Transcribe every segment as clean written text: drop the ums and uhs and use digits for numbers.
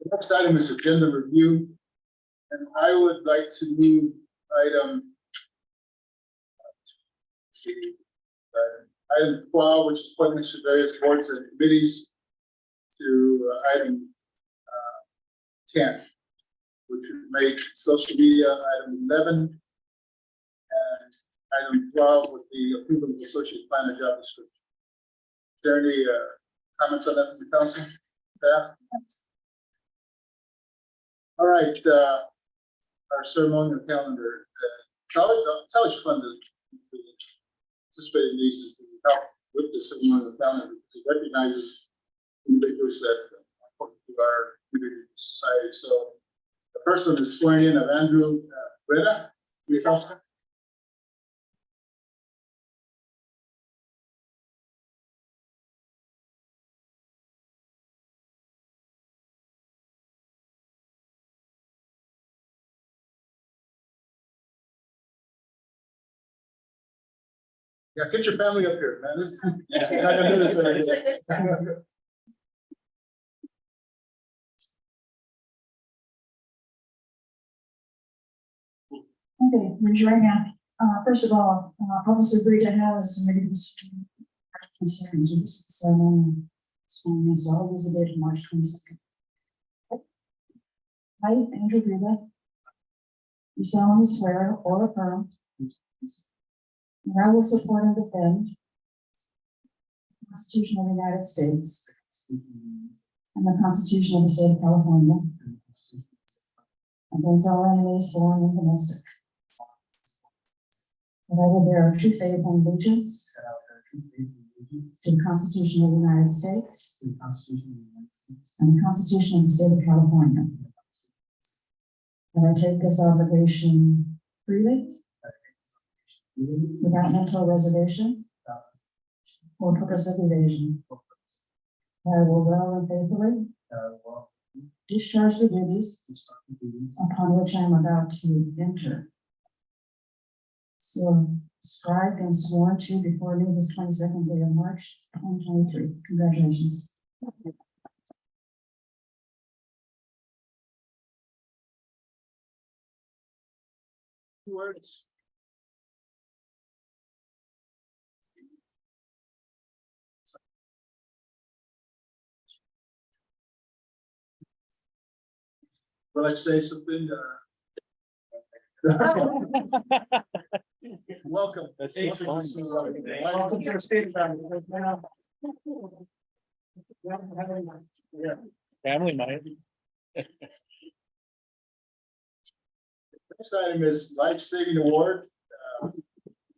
The next item is agenda review, and I would like to move item, item 12, which is appointments to various boards and committees, to item 10, which would make social media item 11, and item 12 would be approval of the associate planner job description. Is there any comments on that from the council? Staff? All right, our ceremonial calendar. It's always fun to participate in these and to help with the ceremonial calendar. It recognizes individuals that are important to our community and society. So the first one is swearing in of Andrew Reda. Yeah, get your family up here, man. This, you're not gonna do this every day. Okay, raise your right hand. First of all, Officer Brita has made this concerns with this ceremony. So I'll use the date of March 22nd. I, Andrew Brita, do solemnly swear or affirm that I will support and defend the Constitution of the United States and the Constitution of the State of California against all enemies, foreign and domestic. That I will bear true faith and allegiance to the Constitution of the United States and the Constitution of the State of California. That I take this obligation freely, without mental reservation or purpose of evasion. I will well and faithfully discharge the duties upon which I am about to enter. So, scribed and sworn to before me this 22nd day of March 2023. Congratulations. Words. Will I say something? Welcome. Welcome to our state family. Yeah. Family night. Next item is life saving award.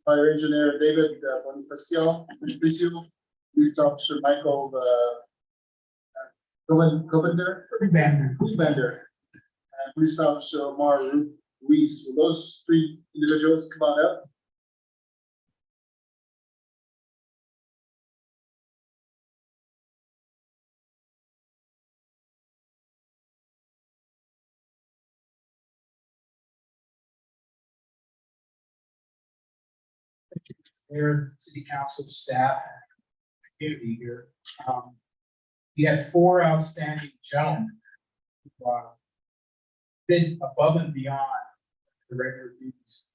Fire engineer David Bonifacio, police officer Michael Covender, and police officer Omar Ruiz. Will those three individuals come on up? Mayor, city council staff, community here. We had 4 outstanding gentlemen who did above and beyond the regular duties.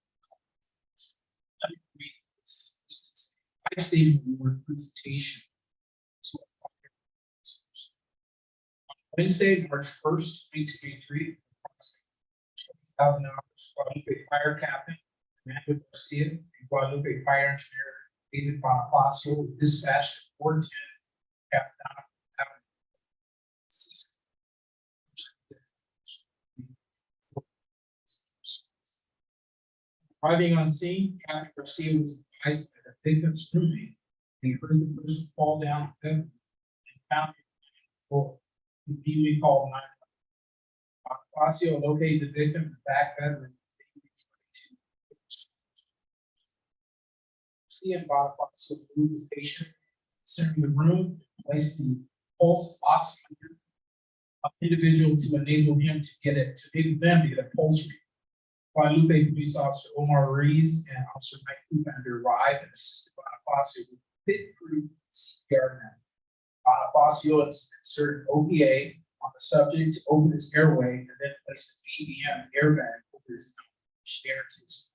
Let me read this life-saving award presentation. On Wednesday, March 1st, 2023, 20,000 hours, Guadalupe Fire Captain Amanda Garcia and Guadalupe Fire Engineer David Bonifacio were dispatched at 410 Capitana Avenue. Arriving on scene, Captain Garcia was advised by the victim's roommate. He heard the person fall down the bedroom and found him on the floor. He immediately called 911. Bonifacio located the victim in the back bedroom. And Bonifacio moved the patient, centering the room, placed the pulse oximeter of the individual to enable him to enable them to get a pulse read. Guadalupe police officer Omar Ruiz and officer Mike Coopander arrived and assisted Bonifacio with pit crew CPR. Bonifacio inserted OPA on the subject to open his airway and then place the BBM airbag over his mouth to share his.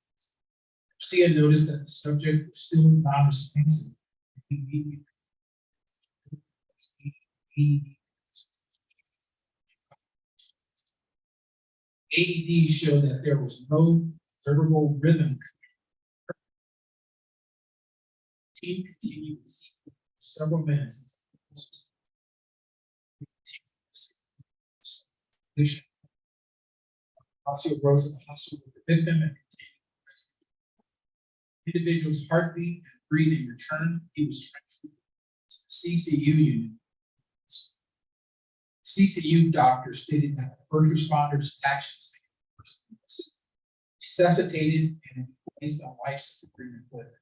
Garcia noticed that the subject was still non-responsive. He immediately AED showed that there was no observable rhythm. The team continued to see for several minutes. Officer rose in the hospital with the victim and continued. The individual's heartbeat and breathing returned. He was transferred to the CCU unit. CCU doctor stated that the first responders' actions necessitated and placed on life support equipment.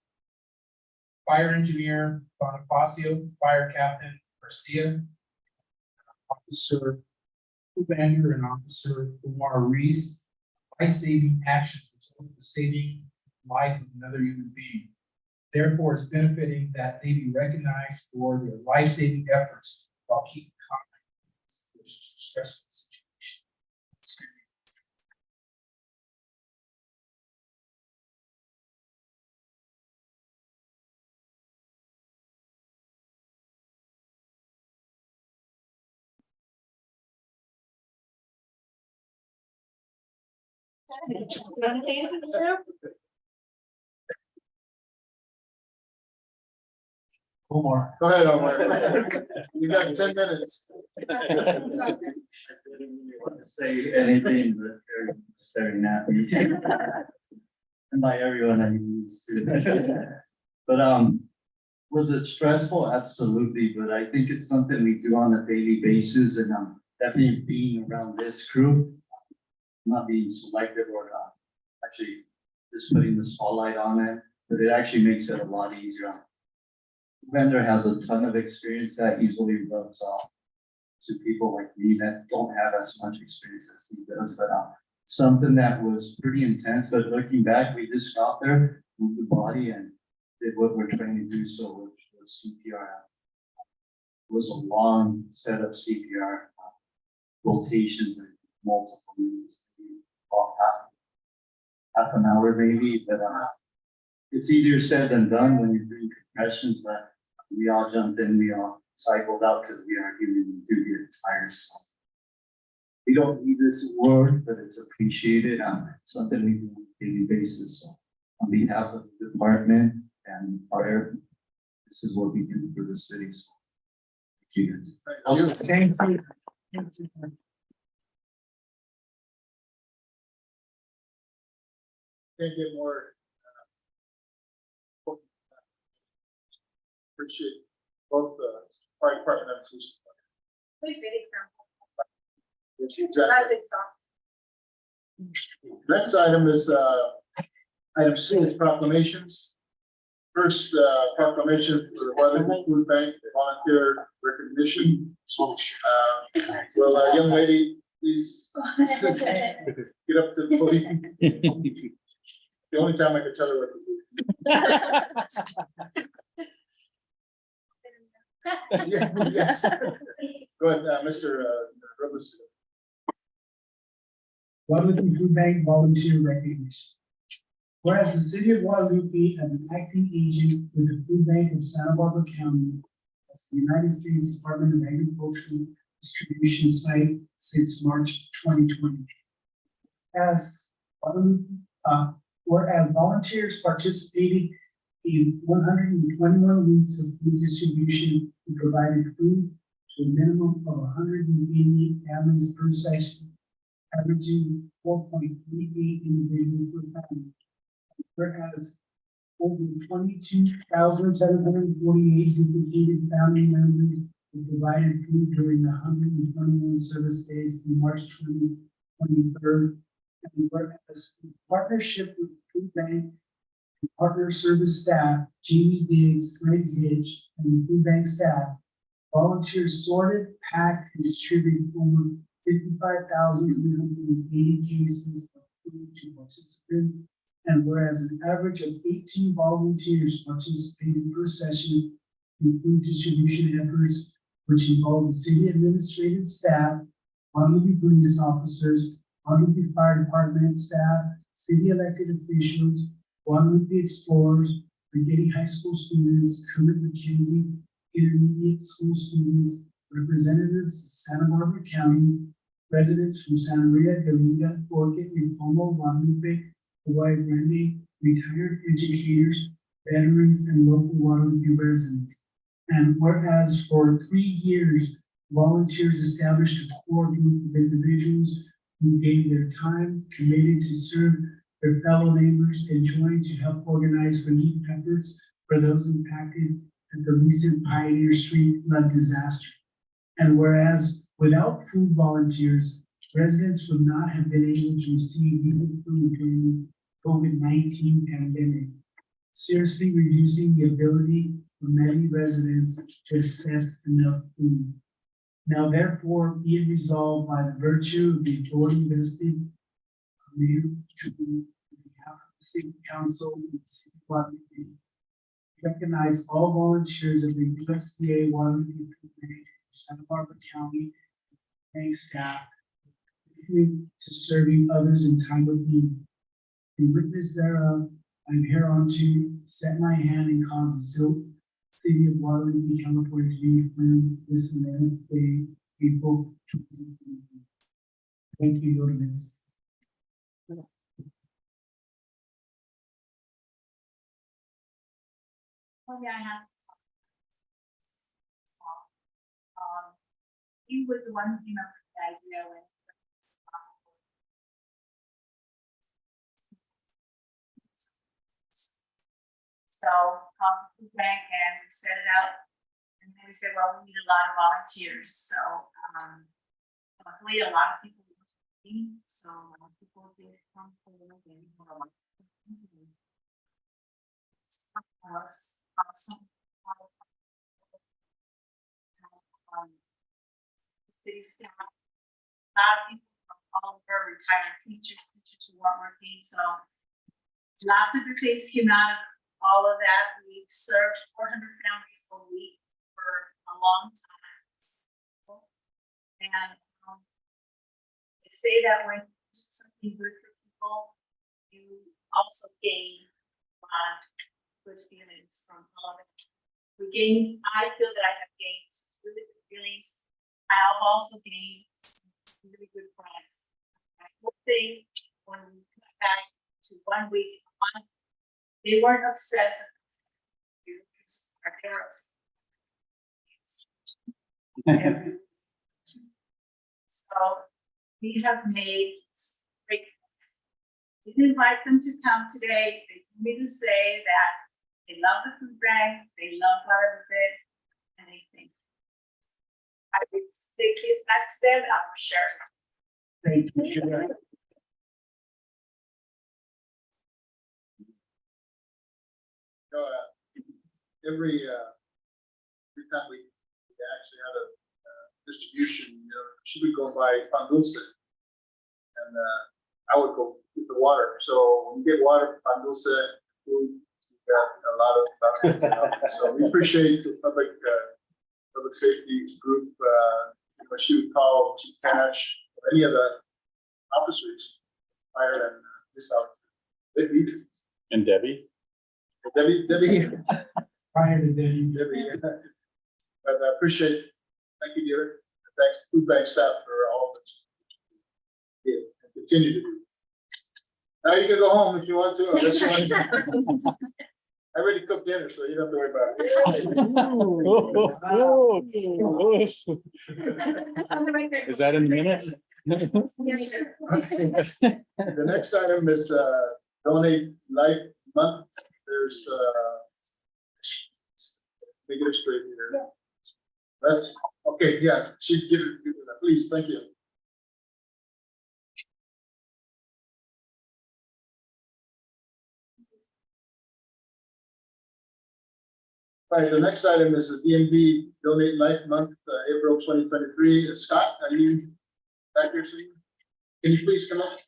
Fire engineer Bonifacio, fire captain Garcia, officer Kubander, and officer Umar Reese, life-saving actions resulted in saving the life of another human being. Therefore, it's benefiting that they be recognized for their life-saving efforts while keeping calm in a stressful situation. You want to say anything, Joe? Omar. Go ahead, Omar. You got 10 minutes. I didn't really want to say anything, but they're staring at me. And by everyone, I mean these two. But was it stressful? Absolutely, but I think it's something we do on a daily basis, and definitely being around this crew, not being selective or actually just putting the spotlight on it, but it actually makes it a lot easier. Vendor has a ton of experience that easily rubs off to people like me that don't have as much experience as he does, but something that was pretty intense, but looking back, we just got there, moved the body and did what we're trying to do, so which was CPR. It was a long set of CPR rotations and multiple minutes, about half an hour maybe, but it's easier said than done when you're doing compressions, but we all jumped in, we all cycled out because we are human, we do get tired. So we don't need this award, but it's appreciated. Something we do on a daily basis. So on behalf of the department and fire, this is what we do for the city. So thank you guys. Thank you. Thank you. Can't get more. Appreciate both the fire department and police. Wait, really, Yes, I exactly. think so. Next item is item C is proclamations. First proclamation for the Guadalupe Food Bank volunteer recognition. Will a young lady please get up to the podium? The only time I could tell her what to do. Yeah, yes. Go ahead, Mr. Robles. Guadalupe Food Bank volunteer recognition. Whereas the city of Guadalupe as an acting agent with the Food Bank of Santa Barbara County, as the United States Department of Agricultural Distribution Site since March 2020. As Guadalupe, whereas volunteers participated in 121 weeks of food distribution and provided food to a minimum of 188 families per session, averaging 4.38 individuals per family. Whereas over 22,748 duplicated family members were provided food during the 121 service days in March 2023. And whereas the partnership with Food Bank and partner service staff, Jamie Diggs, Greg Hitch, and the Food Bank staff, volunteers sorted, packed, and distributed over 55,380 cases of food to participants. And whereas an average of 18 volunteers participated per session in food distribution efforts, which involved the city administrative staff, Guadalupe police officers, Guadalupe Fire Department staff, city elected officials, Guadalupe explorers, Brigade High School students, Kermit McKenzie Intermediate School students, representatives of Santa Barbara County, residents from Santa Maria, Galiga, Orchid, and Como, Guadalupe, Hawaii Grande, retired educators, veterans, and local Guadalupe residents. And whereas for 3 years, volunteers established a core group of individuals who gave their time, committed to serve their fellow neighbors, and joined to help organize relief efforts for those impacted at the recent Pioneer Street flood disaster. And whereas without food volunteers, residents would not have been able to receive even food during the COVID-19 pandemic, seriously reducing the ability for many residents to access enough food. Now therefore be it resolved by the virtue of the authority vested in Mayor Trujillo, on behalf of the City Council and the City of Guadalupe, recognize all volunteers of the USDA Guadalupe Food Bank, Santa Barbara County bank staff, committed to serving others in time of need. In witness thereof, I am hereunto set my hand and cause the City of Guadalupe, California to be affirmed this 11th day, April 2023. Thank you, Your Excellency. Oh, yeah, I have. He was the one who came up with the idea when. So, food bank and we set it up, and then we said, well, we need a lot of volunteers, so, luckily a lot of people were working, so a lot of people did come forward and we had a lot of things. Was awesome. City staff, a lot of people from all over, retired teachers who weren't working, so lots of good things came out of all of that. We served 400 families a week for a long time. And they say that when you do something good for people, you also gain a lot of good feelings from all of it. I feel that I have gained some really good feelings. I have also gained some really good friends. I hope when we come back to 1 week, they weren't upset. They were upset. So we have made great friends. Didn't invite them to come today. They told me to say that they love the food bank, they love Guadalupe, and they think I would take this back to them, I will share it. Thank you, Chair. Every time we actually had a distribution, she would go by Pan Dulce, and I would go get the water. So when you get water from Pan Dulce, food, you got a lot of. So we appreciate the public safety group. She would call Chief Tash, any of the officers, fire and this out. They beat it. And Debbie? Debbie. Prior to the Debbie, but I appreciate, thank you, dear. Thanks, food bank staff for all that you did and continue to do. Now you can go home if you want to, unless you want to. I already cooked dinner, so you don't have to worry about it. Is that in the minutes? The next item is Donate Life Month. There's make it straight here. That's okay. Yeah, she give it. Please, thank you. All right, the next item is the DMV Donate Life Month, April 2023. Scott, are you back here, sir? Can you please come up?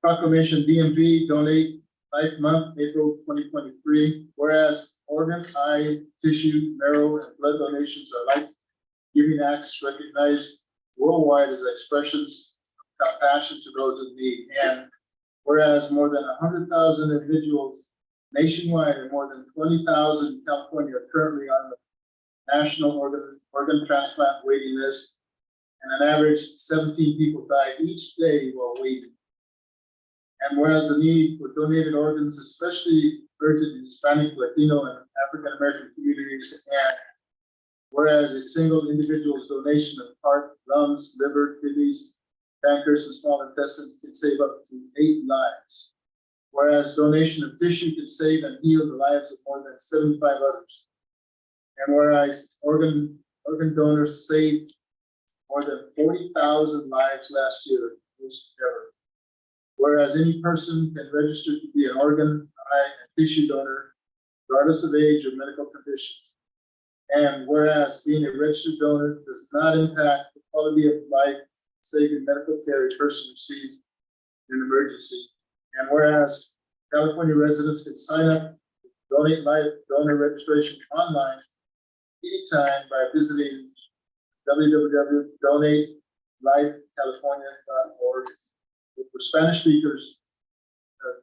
Proclamation DMV Donate Life Month, April 2023. Whereas organ, eye, tissue, marrow, and blood donations are life-giving acts recognized worldwide as expressions of compassion to those in need. And whereas more than 100,000 individuals nationwide and more than 20,000 in California are currently on the national organ transplant waiting list, and an average 17 people die each day while waiting. And whereas the need for donated organs, especially urgent in Hispanic, Latino, and African American communities, and whereas a single individual's donation of heart, lungs, liver, kidneys, pancreas, and small intestines can save up to 8 lives. Whereas donation of tissue can save and heal the lives of more than 75 others. And whereas organ donors saved more than 40,000 lives last year, most ever. Whereas any person can register to be an organ, eye, and tissue donor, regardless of age or medical conditions. And whereas being a registered donor does not impact the quality of life-saving medical care a person receives in an emergency. And whereas California residents can sign up, donate life donor registration online anytime by visiting www.donatelifecalifornia.org. For Spanish speakers,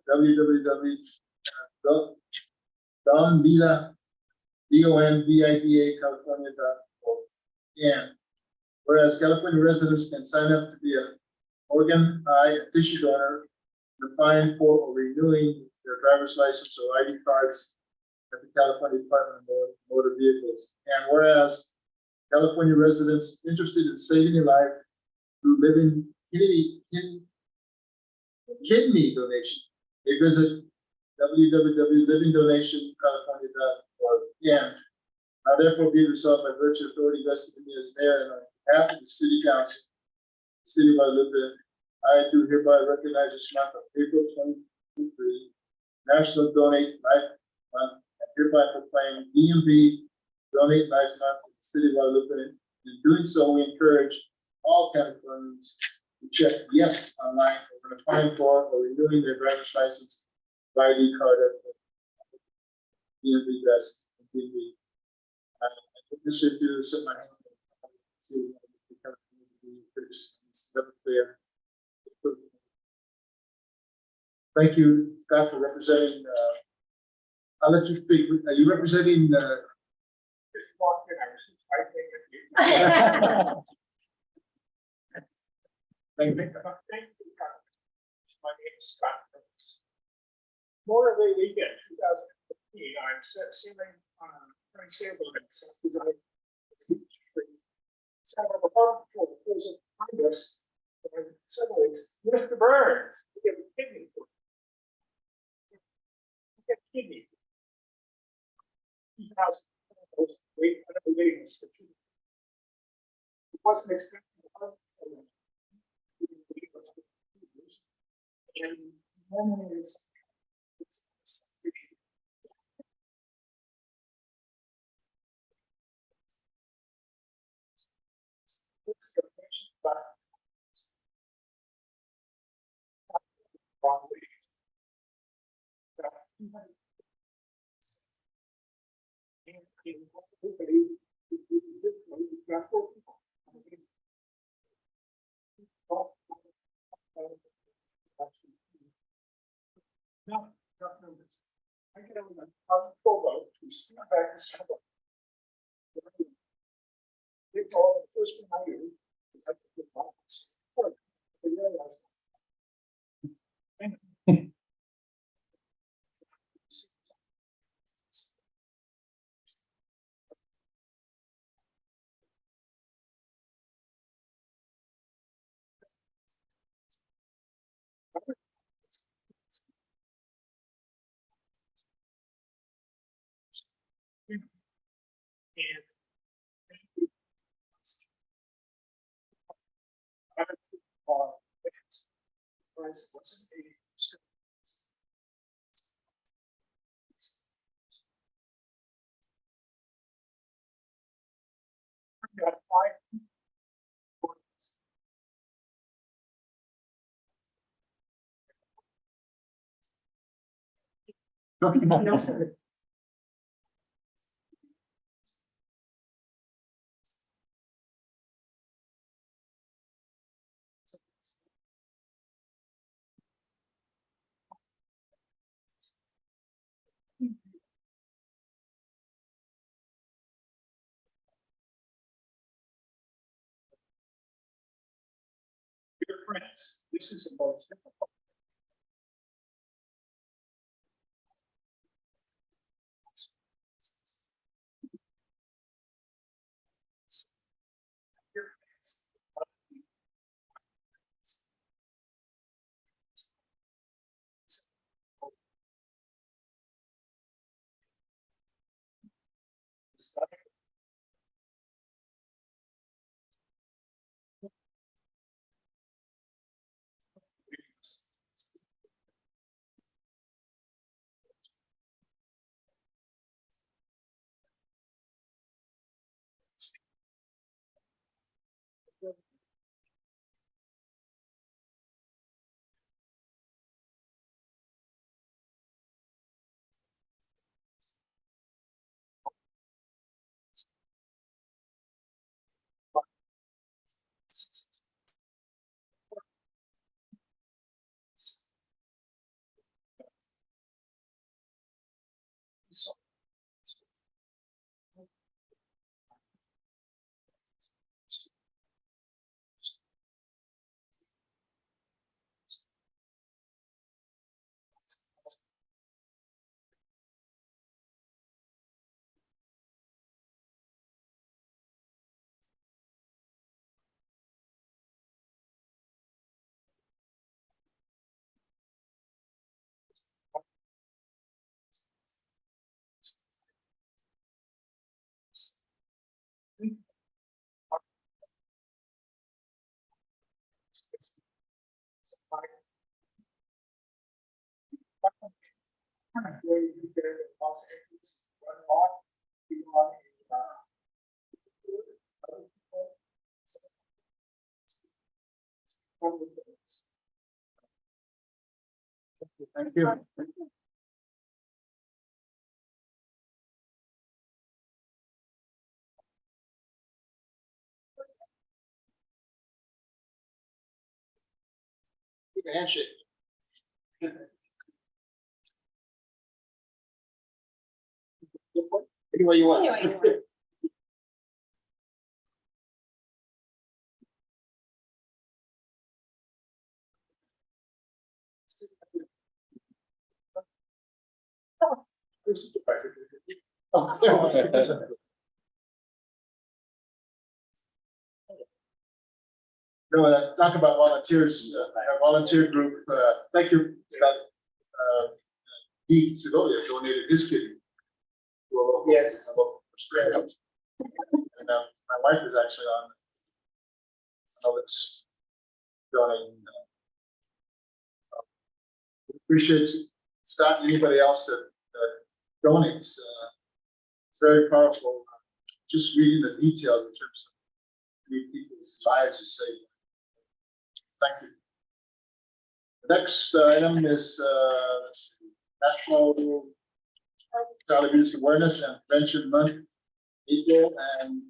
www.donvida.california.org. And whereas California residents can sign up to be an organ, eye, and tissue donor, applying for or renewing their driver's license or ID cards at the California Department of Motor Vehicles. And whereas California residents interested in saving a life through living kidney donation, they visit www.livingdonationcalifornia.org. And now therefore be resolved by virtue of authority vested in me as mayor and on behalf of the city council, the city of Guadalupe, I do hereby recognize this month of April 2023, National Donate Life Month, and hereby proclaim DMV Donate Life Month in the city of Guadalupe. In doing so, we encourage all Californians to check yes online when applying for or renewing their driver's license or ID card at the DMV desk. DMV. I just have to set my hand. See, there. Thank you, Scott, for representing. I'll let you speak. Are you representing? Just walked in, I was just fighting with you. Thank you. Thank you. My name is Scott Brooks. Memorial Day weekend, 2015, I'm sailing on a Prince Sable and some of the bottom floor, there's a behind us, and suddenly it's Mr. Burns, we have a kidney. We have a kidney. 2,000 wait, waiting list for 2. It wasn't expected to come. And normally it's the patient back. Wrong way. No, I get over my photo, we see back to Singapore. It's all the first thing I do is I put the box. I realized. And got 5 No, sir. Dear friends, this is the most difficult. Dear friends, Thank you. Give a handshake. Any way you want. Any way you want. No, talk about volunteers, our volunteer group, thank you, Scott. Dean Segovia donated his kitty. Yes. And my wife is actually on. So it's donating. Appreciate Scott and anybody else that donates. It's very powerful. Just reading the details in terms of how many people's lives is saved. Thank you. The next item is let's see, National Child Abuse Awareness and Prevention Month, April and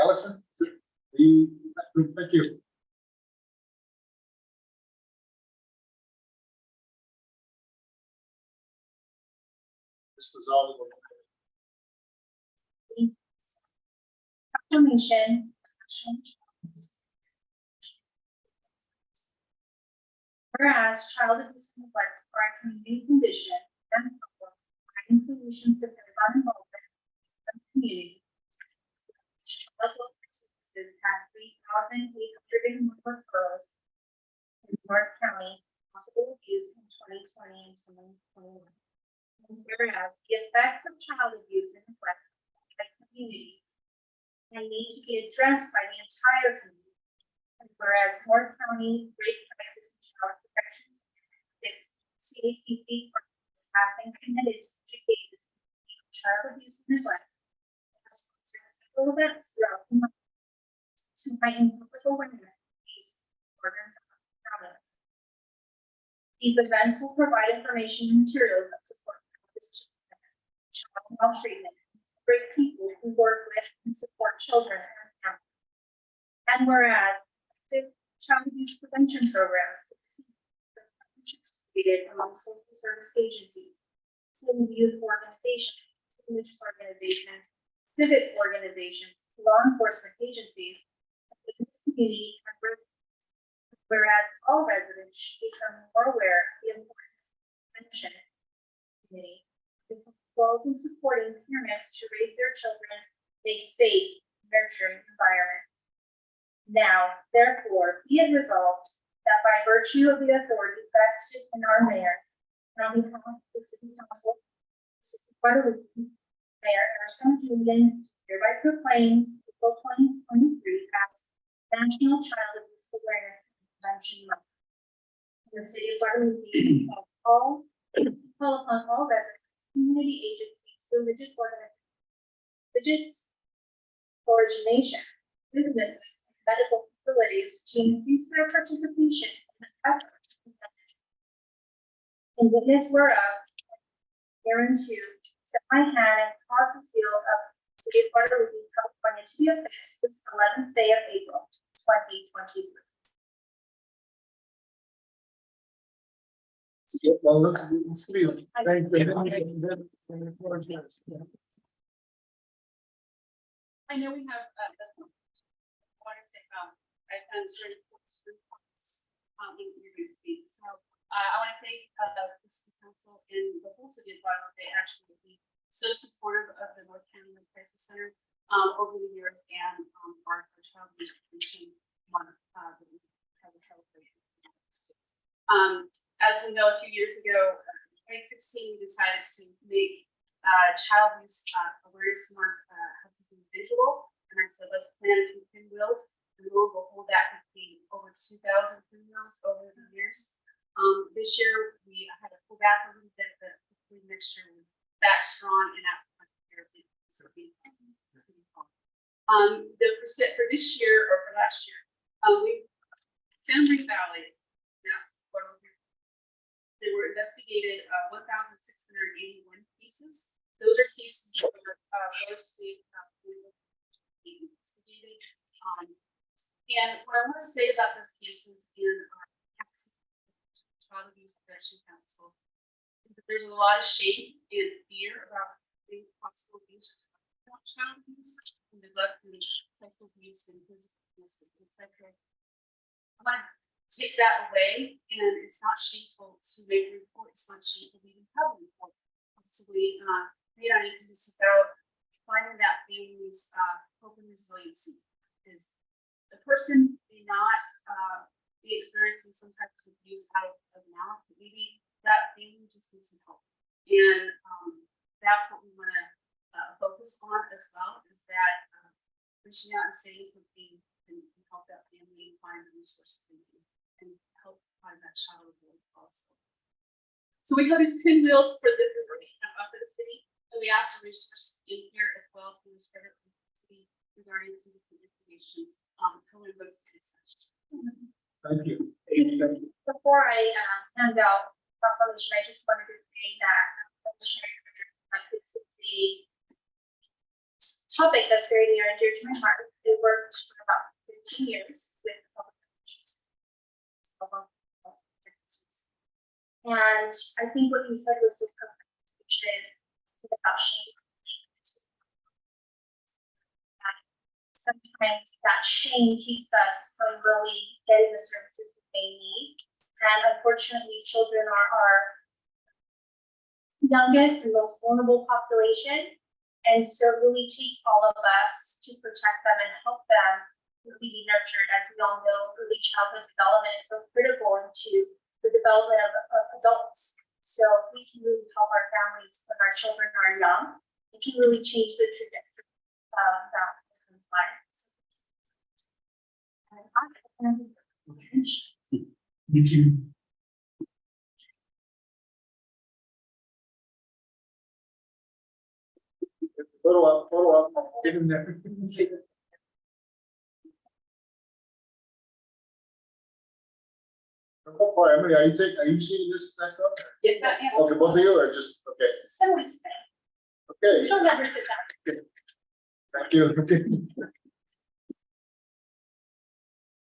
Allison. Thank you. This is all. Proclamation. Whereas child abuse and neglect are a community condition and providing solutions to everyone involved in the community. Child welfare services had 3,801 referrals in North County possible abuse in 2020 and 2021. Whereas the effects of child abuse and neglect affect communities and need to be addressed by the entire community. And whereas North County Rape Crisis and Child Protection, its CAPC partners have been committed to educate this community on child abuse and neglect. Several events throughout the month to heighten public awareness of these important problems. These events will provide information and materials that support this child maltreatment, great people who work with and support children and families. And whereas active child abuse prevention programs succeed, the partnerships created among social service agencies, youth organizations, religious organizations, civic organizations, law enforcement agencies, and business community and residents. Whereas all residents should become more aware of the importance of prevention community, involved in supporting parents to raise their children in a safe, nurturing environment. Now, therefore, be it resolved that by virtue of the authority vested in our mayor, and on behalf of the city council, the city of Guadalupe, Mayor Ersan Julian hereby proclaim April 2023 as National Child Abuse Awareness and Prevention Month. In the city of Guadalupe, call upon all residents, community agencies, religious origination, businesses, and medical facilities to increase their participation in the effort to prevent it. In witness whereof, hereunto, set my hand and cause the seal of the city of Guadalupe, California to be affixed this 11th day of April, 2023. Well, let's feel. Thank you. I know we have, I want to say, I've done certain reports, in your guys' speak. So, I want to thank, the city council and the whole city of Guadalupe, actually, be so supportive of the North County Youth Crisis Center, over the years, and, our child abuse prevention month, that we have a celebration. As we know, a few years ago, in 2016, we decided to make child abuse awareness month has something visual, and I said let's plan a few pinwheels, and lo and behold, that became over 2,000 pinwheels over the years. This year we had to pull back a little bit, but hopefully next year we're back strong and out front here at the city hall. For this year or for last year, we San Luis Valley. They were investigated 1,681 cases. Those are cases that were mostly investigated. And what I want to say about those cases in our Child Abuse Prevention Council is that there's a lot of shame and fear about the possible abuse of child abuse, and neglect, and sexual abuse, and physical abuse, etc. I want to take that away, and it's not shameful to make a report. It's not shameful to even have a report. So we made on it because it's about finding that family's hope and resiliency. Is the person may not be experiencing some type of abuse out of malice, but maybe that family just needs some help. And that's what we want to focus on as well, is that reaching out and saying something can help that family find the resources they need and help find that child also. So we have these pinwheels for the city, for the city, and we ask for resources in here as well for the city regarding civic information. Thank you. Before I hand out proclamation, I just wanted to say that this is a topic that's very near and dear to my heart. I worked for about 15 years with public officials. And I think what you said was so perfect, which is about shame. Sometimes that shame keeps us from really getting the services we may need. And unfortunately, children are our youngest and most vulnerable population. And so it really takes all of us to protect them and help them really be nurtured. As we all know, early childhood development is so critical into the development of adults. So if we can really help our families when our children are young, it can really change the trajectory of that person's life. You too. Follow up, get in there. Go for it. Emily, are you seeing this next one? Get that, yeah. Okay, both of you are just, okay, Someone's, okay, you'll never sit down. thank you.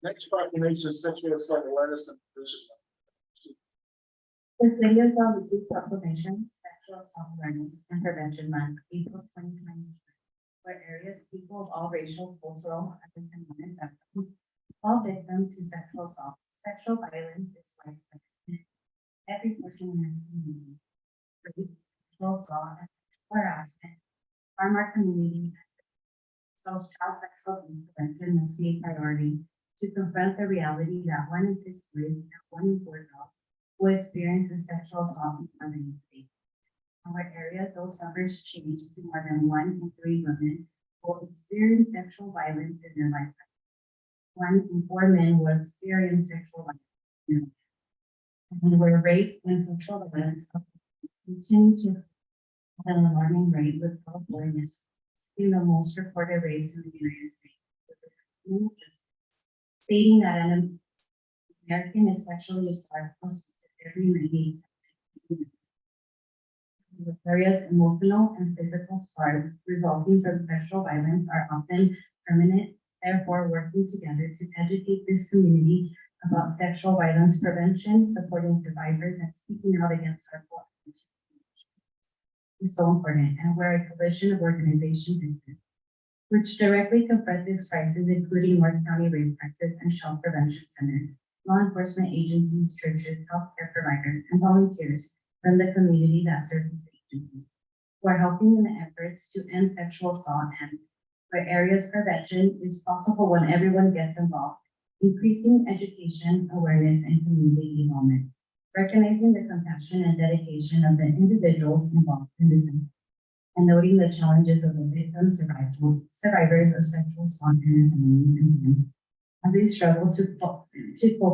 Next proclamation is sexual assault awareness and prevention. The City of Guadalupe Proclamation, Sexual Assault Awareness and Prevention Month, April 2023, where areas people of all racial, cultural, ethnic, and women backgrounds fall victim to sexual assault. Sexual violence is widespread in every person in this community. Rape, sexual assault, and sexual harassment harm our community. So child sexual abuse prevention must be a priority to confront the reality that 1 in 6 boys and 1 in 4 girls will experience a sexual assault in front of the state. In our area, those numbers change to more than 1 in 3 women will experience sexual violence in their lifetime. 1 in 4 men will experience sexual violence in their lifetime. And where rape and sexual violence continue to at an alarming rate, with California being the most reported rapes in the United States. Stating that an American is sexually assaulted every 98 seconds. Various emotional and physical scars resulting from sexual violence are often permanent. Therefore, working together to educate this community about sexual violence prevention, supporting survivors, and speaking out against harmful actions is so important, and where a coalition of organizations exist, which directly confront this crisis, including North County Rape Crisis and Child Prevention Center, law enforcement agencies, churches, healthcare providers, and volunteers from the community that serve these agencies, who are helping in the efforts to end sexual assault, and where areas prevention is possible when everyone gets involved, increasing education, awareness, and community involvement, recognizing the compassion and dedication of the individuals involved in this effort, and noting the challenges of the victims, survivors of sexual assault and their families and friends as they struggle to cope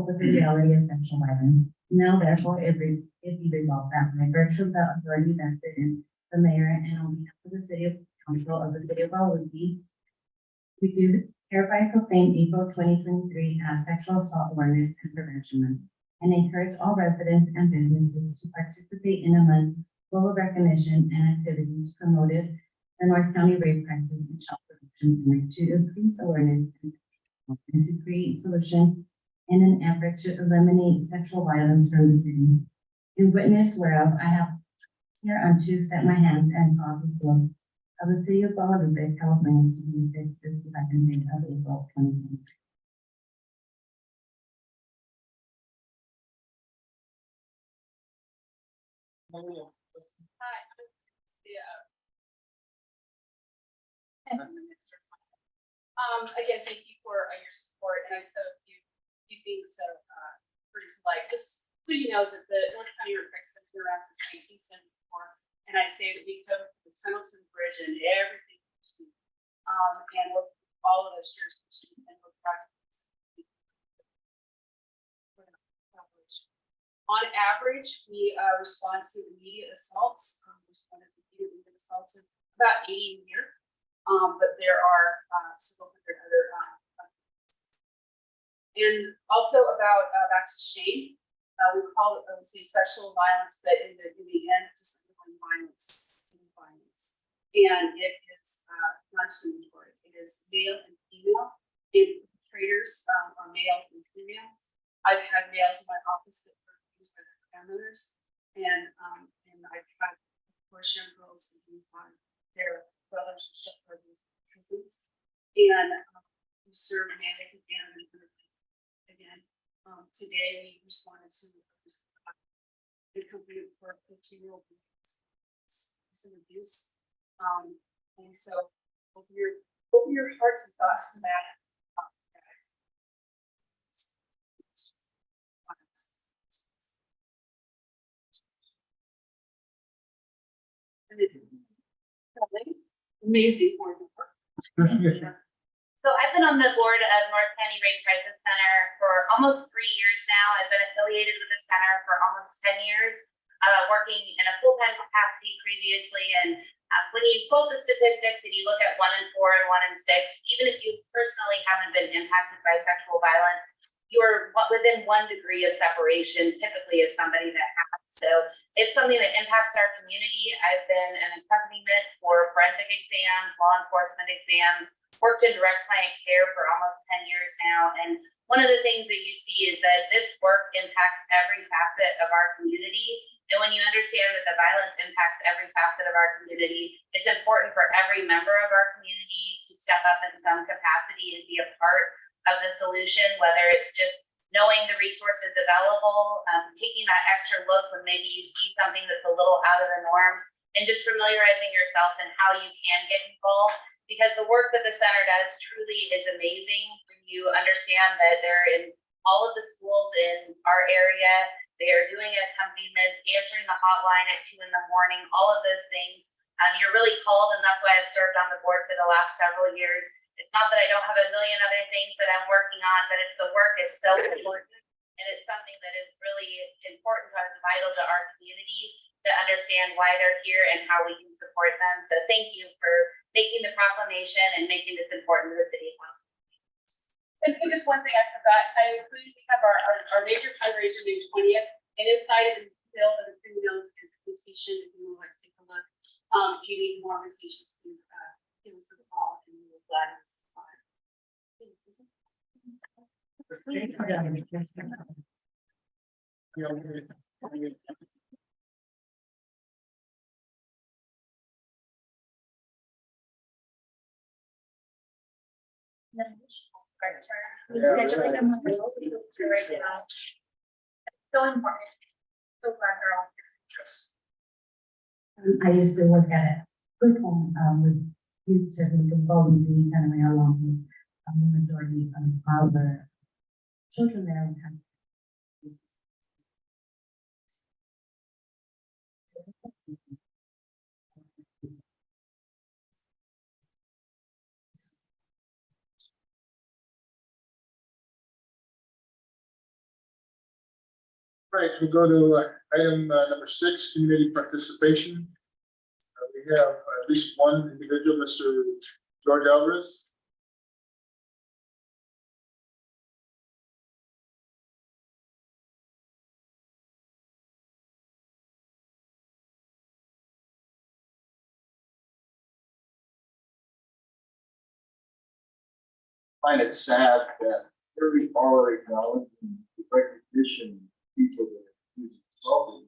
with the reality of sexual violence. Now, therefore, it be resolved that by virtue of the authority vested in the mayor and on behalf of the city council of the city of Guadalupe, we do hereby proclaim April 2023 as Sexual Assault Awareness and Prevention Month, and encourage all residents and businesses to participate in a month full of recognition and activities promoted the North County Rape Crisis and Child Protection Center to increase awareness and to create solutions in an effort to eliminate sexual violence from the city. In witness whereof, I have hereunto set my hands and caused the seal of the city of Guadalupe, California, to be affixed this 2nd day of April 2023. Hi, I'm Sophia. Again, thank you for your support, and I just have a few things to bring to light. Just so you know that the North County Rape Crisis has been around since 1974, and I say that we cover the Tunnelton Bridge and everything, and with all of those jurisdictions and with practices. On average, we respond to immediate assaults. Immediate assaults of about 80 a year, but there are several hundred other. And also about back to shame, we call it say sexual violence, but in the end, just violence, and it is non-discriminatory. It is male and female. And perpetrators are males and females. I've had males in my office that were abused by their grandmothers, and I've had young girls abused by their brothers and stepbrothers, cousins, and who serve males and families. Again, today we responded to the company for 15-year-old some abuse, and so open your hearts and thoughts to that. Amazing work. So I've been on the board of North County Rape Crisis Center for almost 3 years now. I've been affiliated with the center for almost 10 years, working in a full-time capacity previously. And when you quote the statistics and you look at 1 in 4 and 1 in 6, even if you personally haven't been impacted by sexual violence, you're within 1 degree of separation typically of somebody that has. So it's something that impacts our community. I've been an accompaniment for forensic exams, law enforcement exams, worked in direct client care for almost 10 years now. And one of the things that you see is that this work impacts every facet of our community. And when you understand that the violence impacts every facet of our community, it's important for every member of our community to step up in some capacity and be a part of the solution, whether it's just knowing the resources available, taking that extra look when maybe you see something that's a little out of the norm, and just familiarizing yourself and how you can get involved. Because the work that the center does truly is amazing. You understand that they're in all of the schools in our area. They are doing accompaniment, answering the hotline at 2 a.m, all of those things. You're really called, and that's why I've served on the board for the last several years. It's not that I don't have a million other things that I'm working on, but it's the work is so important. And it's something that is really important and vital to our community to understand why they're here and how we can support them. So thank you for making the proclamation and making this important to the city of Guadalupe. And just one thing I forgot, I included, we have our major fundraiser May 20th, and inside of the bill of the criminals is a quotation, if you would like to take a look. If you need more invitations, please, give us a call and we'll glad to supply. Yeah, It's right. so important. So glad they're all here. Yes. I used to work at a group home with youth serving the Golden Beach and I along with the majority of our children there. We have Right, we'll go to item number 6, community participation. We have at least one individual, Mr. George Alvarez. Find it sad that here we are acknowledging the recognition of people that are accused of assaulting.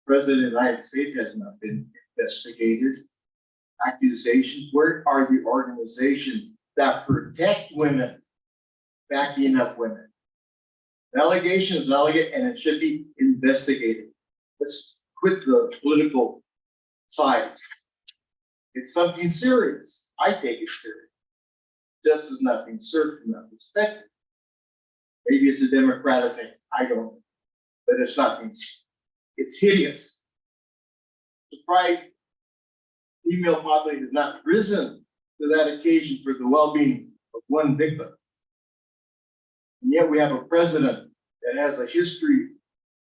President of the United States has not been investigated. Accusations, where are the organizations that protect women, backing up women? An allegation is an allegation and it should be investigated. Let's quit the political sides. It's something serious. I take it serious. Justice is not being served, not respected. Maybe it's a democratic thing, I don't know. But it's not being, it's hideous. Surprised female population has not risen to that occasion for the well-being of one victim. And yet we have a president that has a history,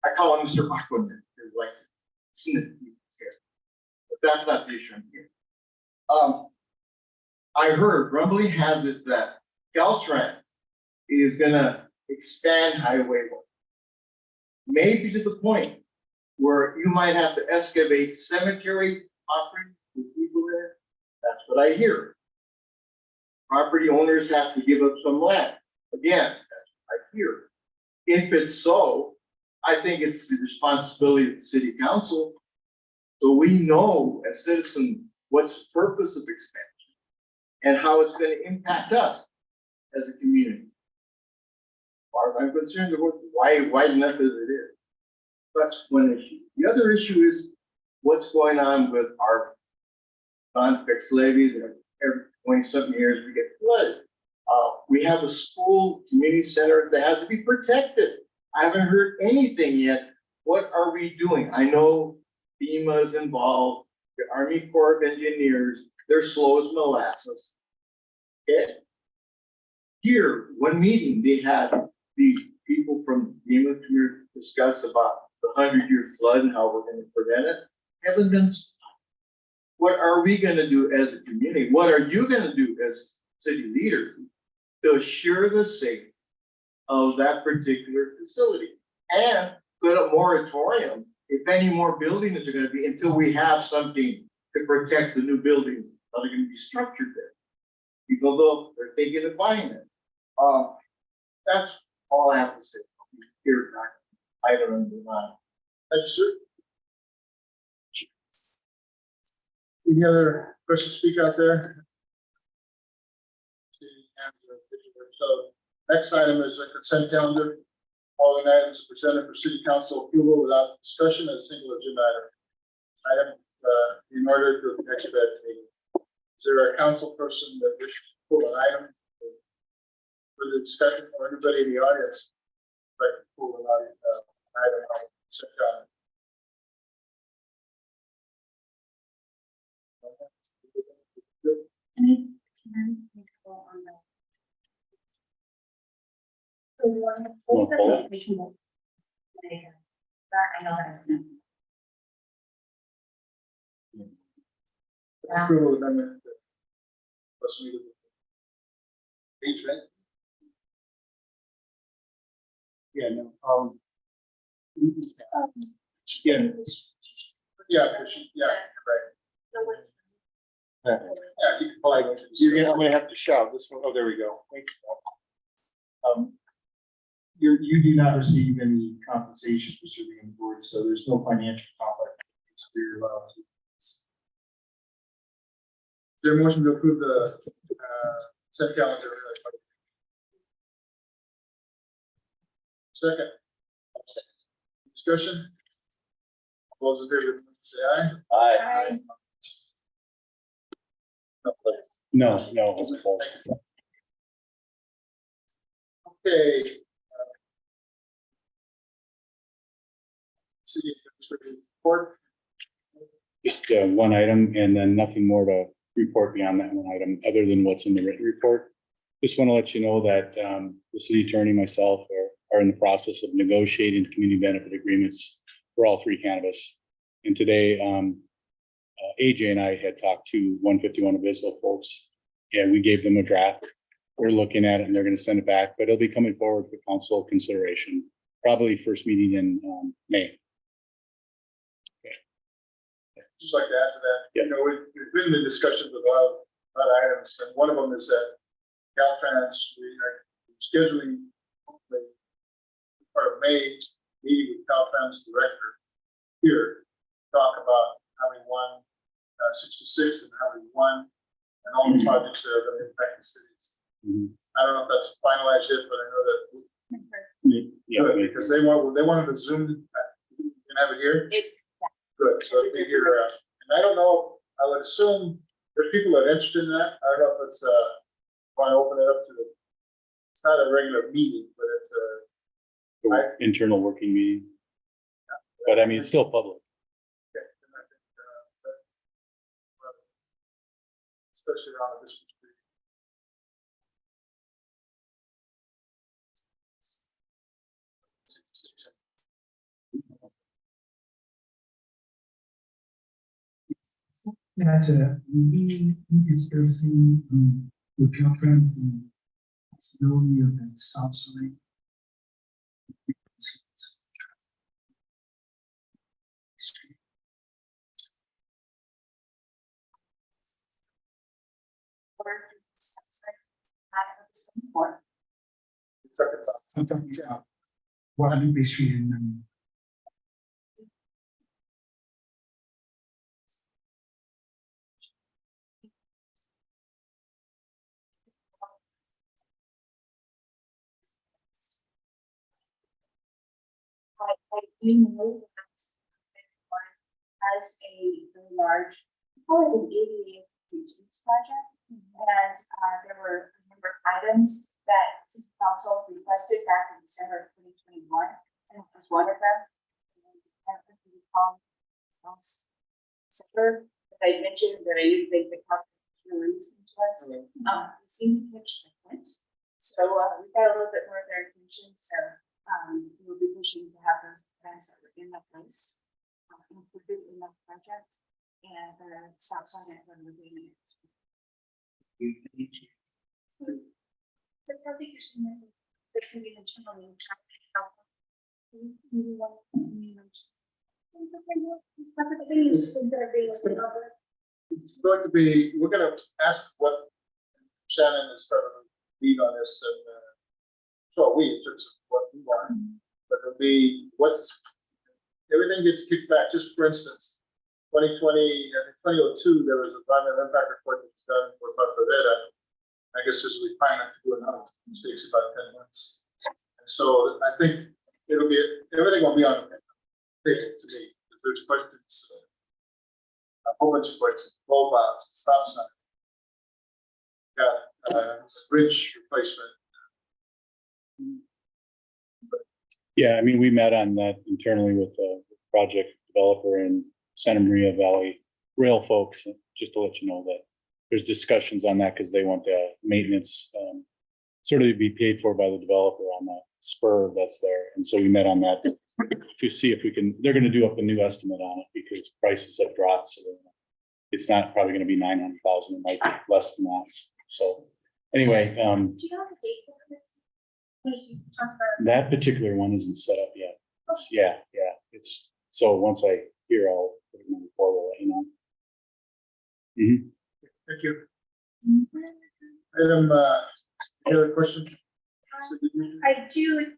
I call him Mr. Aquaman, is like, sniff people's hair. But that's not the issue here. I heard rumbling has it that Caltrans is gonna expand Highway 1. Maybe to the point where you might have to excavate cemetery property with people there. That's what I hear. Property owners have to give up some land. Again, that's what I hear. If it's so, I think it's the responsibility of the city council. So we know as citizens what's the purpose of expansion and how it's going to impact us as a community. As far as I'm concerned, why enough as it is. That's one issue. The other issue is what's going on with our non-fixed levy that every 20-something years we get flooded. We have a school community center that has to be protected. I haven't heard anything yet. What are we doing? I know FEMA is involved, the Army Corps of Engineers, they're slow as molasses. Okay. Here, one meeting, they had the people from FEMA discuss about the 100-year flood and how we're going to prevent it. Haven't been. What are we going to do as a community? What are you going to do as city leaders to assure the safety of that particular facility. And put a moratorium, if any more buildings are gonna be, until we have something to protect the new buildings that are gonna be structured there. Even though they're thinking of buying it. That's all I have to say. Here, item number 9. Thank you, sir. Any other person speak out there? So next item is a consent calendar. Following items are presented for city council approval without discussion as a single agenda item. In order to expedite the meeting. Is there a council person that wishes to pull an item for the discussion, or anybody in the audience? Like to pull an item on consent calendar? So you want to post it, or we can move? I know that. Approval amendment. Let's meet it. Each, right? Yeah, no, Yeah. Yeah, right. Yeah, you can probably go to the- I'm gonna have to shout this one. Oh, there we go. Thank you. You do not receive any compensation for serving on the board, so there's no financial conflict. So you're allowed to. Is there a motion to approve the consent calendar? Second. Discussion? All those in favor, say aye. Aye. No. Okay. City administrative report. Just one item and then nothing more to report beyond that one item, other than what's in the written report. Just want to let you know that the city attorney and myself are in the process of negotiating community benefit agreements for all 3 cannabis. And today, AJ and I had talked to 151 Abyssal folks, and we gave them a draft. They're looking at it and they're going to send it back, but it'll be coming forward for council consideration, probably first meeting in May. Just like to add to that, you know, we've been in discussions with a lot of items, and one of them is that Caltrans, we are scheduling hopefully part of May meeting with Caltrans director here, talk about having one 66 and having one, and all the projects that are going to impact the cities. I don't know if that's finalized yet, but I know that good, because they wanted to Zoom, you can have it here. It's, Good, so it'll be here, and I don't know, I would assume there's people that are interested in that. I don't know if it's, want to open it up to it's not a regular meeting, but it's a. Internal working meeting. But I mean, it's still public. Okay, and I think, especially around this. That we discussing with Caltrans the possibility of a stop sign. I'm talking about Guadalupe Street and I do know that has a very large, probably an ADA improvements project. And there were a number of items that city council requested back in December of 2021, and it was one of them. Sector that I mentioned that I didn't think the council was really listening to us. It seemed to catch the point. So we got a little bit more of their attention. So we'll be pushing to have those plans that were in that place included in that project, and stop sign it when we're doing it. So probably you're saying that there's gonna be an internal meeting. Maybe one. It's going to be, we're gonna ask what Shannon is going to lead on this and, so we, in terms of what we want. But it'll be, everything gets kicked back, just for instance, 2020, I think 2002, there was a environmental impact report that was done for Pasadena. I guess this will be fine to do another, it takes about 10 months. And so I think it'll be, everything will be on the table to me, if there's questions, a whole bunch of questions, rollbacks, stop sign. Bridge replacement. Yeah, I mean, we met on that internally with the project developer and Santa Maria Valley Rail folks, just to let you know that there's discussions on that because they want the maintenance sort of be paid for by the developer on that spur that's there. And so we met on that to see if we can, they're going to do up a new estimate on it because prices have dropped. So it's not probably going to be 900,000. It might be less than that. So anyway, Do you have a date for this? Because you talked about. that particular one isn't set up yet. Yeah, it's, so once I hear, I'll put it in the report, I'll let you know. Mhm. Thank you. Item, any other question? I do.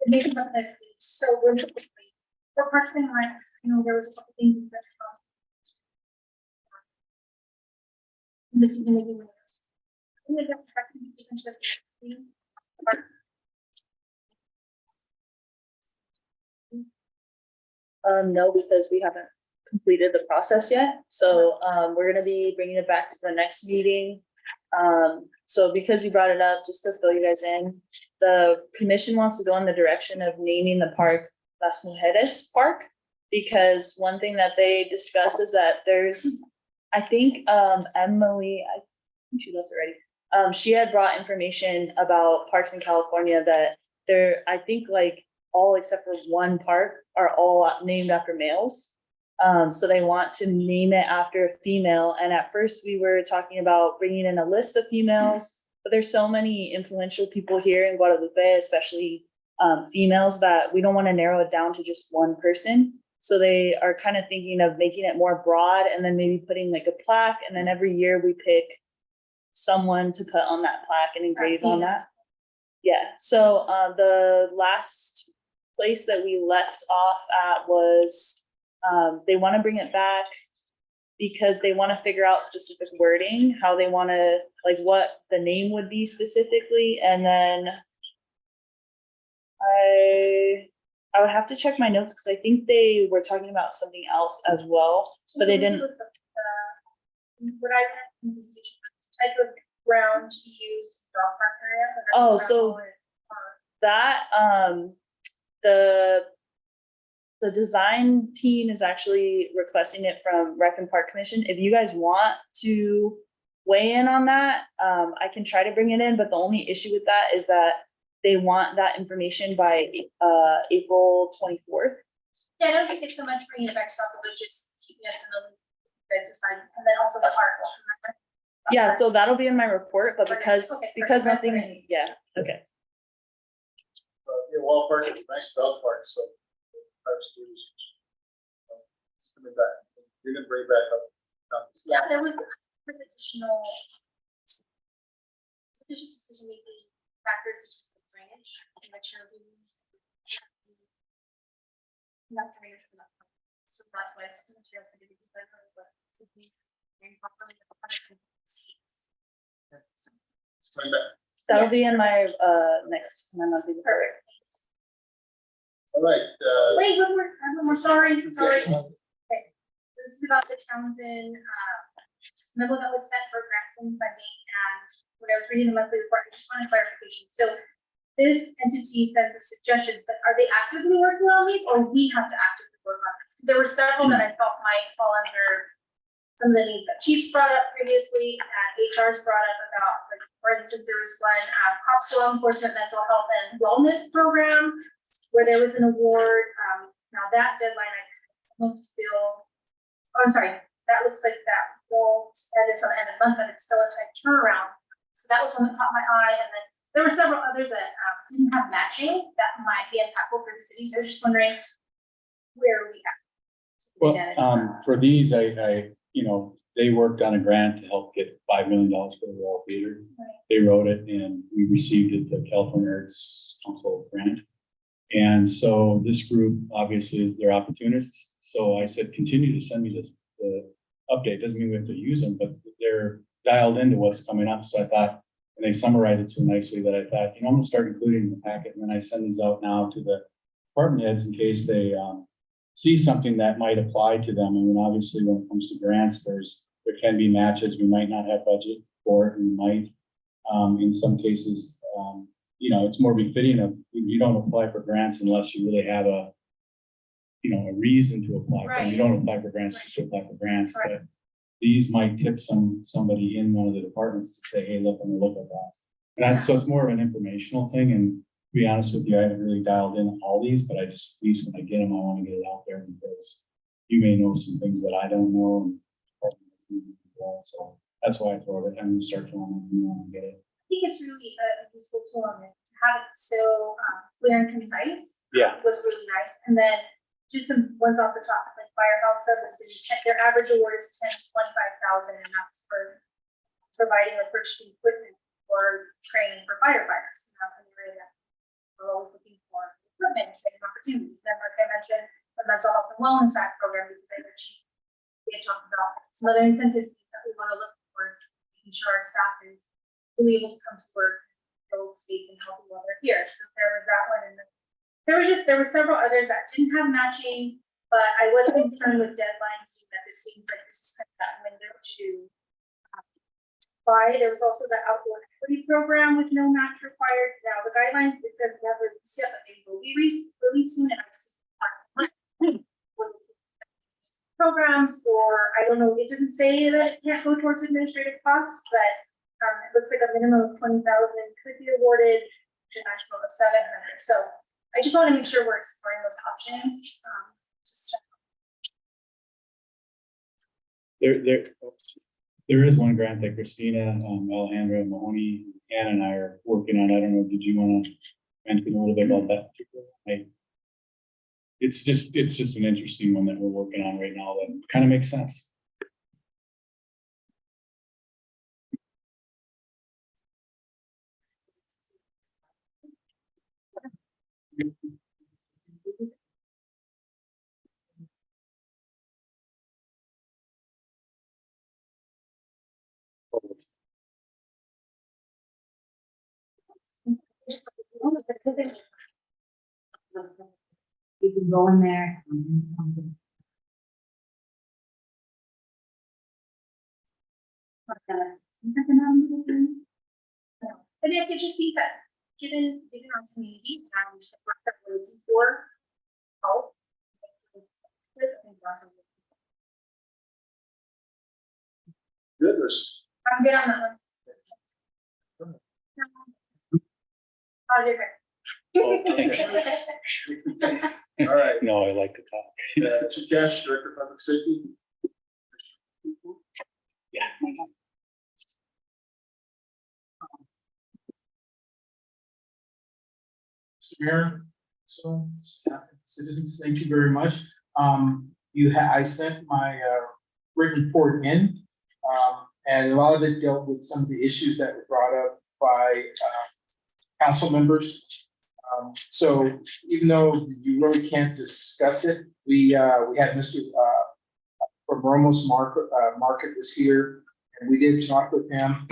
Maybe not next week, so we're for Parks and Rec, there was a couple things that. This is maybe. I think that's second percent of the team. No, because we haven't completed the process yet. So we're gonna be bringing it back to the next meeting. So because you brought it up, just to fill you guys in, the commission wants to go in the direction of naming the park Las Mujeres Park. Because one thing that they discussed is that there's, I think Emily, I think she left already. She had brought information about parks in California that there, I think like all except for one park are all named after males. So they want to name it after a female. And at first we were talking about bringing in a list of females, but there's so many influential people here in Guadalupe, especially females, that we don't want to narrow it down to just one person. So they are kind of thinking of making it more broad and then maybe putting like a plaque. And then every year we pick someone to put on that plaque and engrave on that. Yeah, so the last place that we left off at was, they want to bring it back because they want to figure out specific wording, how they want to, like what the name would be specifically. And then I would have to check my notes because I think they were talking about something else as well, but they didn't. What I meant in the station, type of ground to use dog park area. Oh, so that, the design team is actually requesting it from Rec and Park Commission. If you guys want to weigh in on that, I can try to bring it in, but the only issue with that is that they want that information by April 24th. Yeah, I don't think it's so much bringing it back to council, but just keeping it in the guys decide, and then also the park. Remember? Yeah, so that'll be in my report, but because Okay, because perfect. That's what I nothing, need. yeah, okay. Wall Park is a nice dog park, so. It's coming back. You're gonna bring back up. Yeah, there was additional decision making factors such as the drainage and the children. Not drainage for that. So that's why it's materials that be better, but it needs very properly. Coming back. That'll be in my monthly report. All right, Wait, one more, sorry. Okay. This is about the Townsend, memo that was sent for grant funding, and when I was reading the monthly report, I just wanted clarification. So this entity sends the suggestions, but are they actively working on these, or we have to actively work on this? There were several that I thought might fall under some of the needs that Chiefs brought up previously, HR's brought up about, like, for instance, there was one, COPS law enforcement mental health and wellness program, where there was an award. Now that deadline, I almost feel, I'm sorry, that looks like that won't end until the end of the month, but it's still a tight turnaround. So that was one that caught my eye. And then there were several others that didn't have matching that might be impactful for the city, so I was just wondering where we at. Well, for these, they worked on a grant to help get $5 million for the wall theater. Right. They wrote it and we received it, the California Arts Council grant. And so this group obviously is their opportunists. So I said, continue to send me the update. Doesn't mean we have to use them, but they're dialed into what's coming up. So I thought, and they summarize it so nicely that I thought, I'm gonna start including in the packet. And then I send these out now to the department heads in case they see something that might apply to them. I mean, obviously, when it comes to grants, there can be matches. We might not have budget for it. We might, in some cases, it's more befitting of, you don't apply for grants unless you really have a reason to apply for them. You don't apply for grants just to apply for grants, but these might tip somebody in one of the departments to say, hey, look, I'm gonna look at that. So it's more of an informational thing. And to be honest with you, I haven't really dialed in all these, but at least when I get them, I want to get it out there because you may know some things that I don't know. So that's why I throw it. I'm gonna start throwing them and get it. I think it's really a useful tool on it to have it so clear and concise. Yeah. Was really nice. And then just some ones off the top, like Firehouse says, their average award is 10 to 25,000, and that's for providing or purchasing equipment or training for firefighters. And that's an area that we're always looking for equipment, training opportunities. Then, like I mentioned, the Mental Health and Wellness Act program, because I heard we had talked about some other incentives that we want to look towards, making sure our staff is really able to come to work, feel safe and healthy while they're here. So there was that one, and there were several others that didn't have matching, but I was concerned with deadlines, that this seems like this is kind of that window to apply. There was also the outdoor equity program with no match required. Now the guidelines, it says never released yet, but they will be released soon, and I've seen programs, or I don't know, it didn't say that it can't go towards administrative costs, but it looks like a minimum of 20,000 could be awarded, the maximum of 700. So I just want to make sure we're exploring those options. There is one grant that Christina, Alejandra, Mahoney, Ann and I are working on. I don't know, did you want to mention a little bit about that? It's just an interesting one that we're working on right now that kind of makes sense. You can go in there. But it could just be that given our community and the work that we're looking for, help. Goodness. I'm good on that one. Oh, different. Oh, thanks. All right, No, I like to talk. Chief Cash, Director of Public Safety. Yeah. Mr. Mayor, so staff, citizens, thank you very much. I sent my written report in, and a lot of it dealt with some of the issues that were brought up by council members. So even though you really can't discuss it, we had Mr. From Ramos Market was here, and we did talk with him,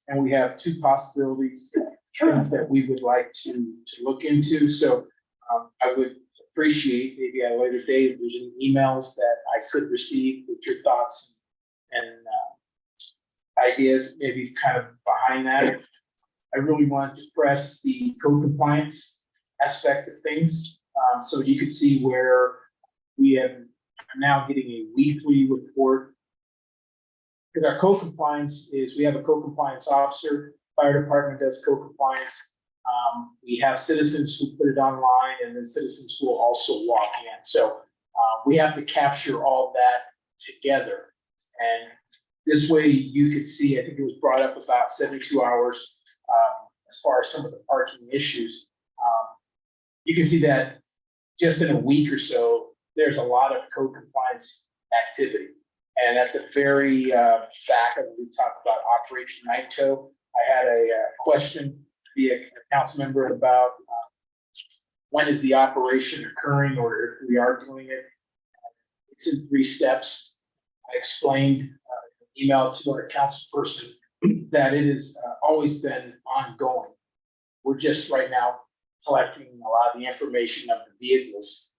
and we have two possibilities, things that we would like to look into. So I would appreciate maybe at a later date if there's any emails that I could receive with your thoughts and ideas, maybe kind of behind that. I really want to press the code compliance aspect of things, so you could see where we are now getting a weekly report. Because our code compliance is, we have a code compliance officer, fire department does code compliance. We have citizens who put it online, and then citizens who will also log in. So we have to capture all that together. And this way you could see, I think it was brought up about 72 hours. as far as some of the parking issues. You can see that just in a week or so, there's a lot of code compliance activity. And at the very back of it, we talk about Operation Night Tow. I had a question via a council member about when is the operation occurring or if we are doing it. It's in 3 steps. I explained email to our council person that it has always been ongoing. We're just right now collecting a lot of the information of the vehicles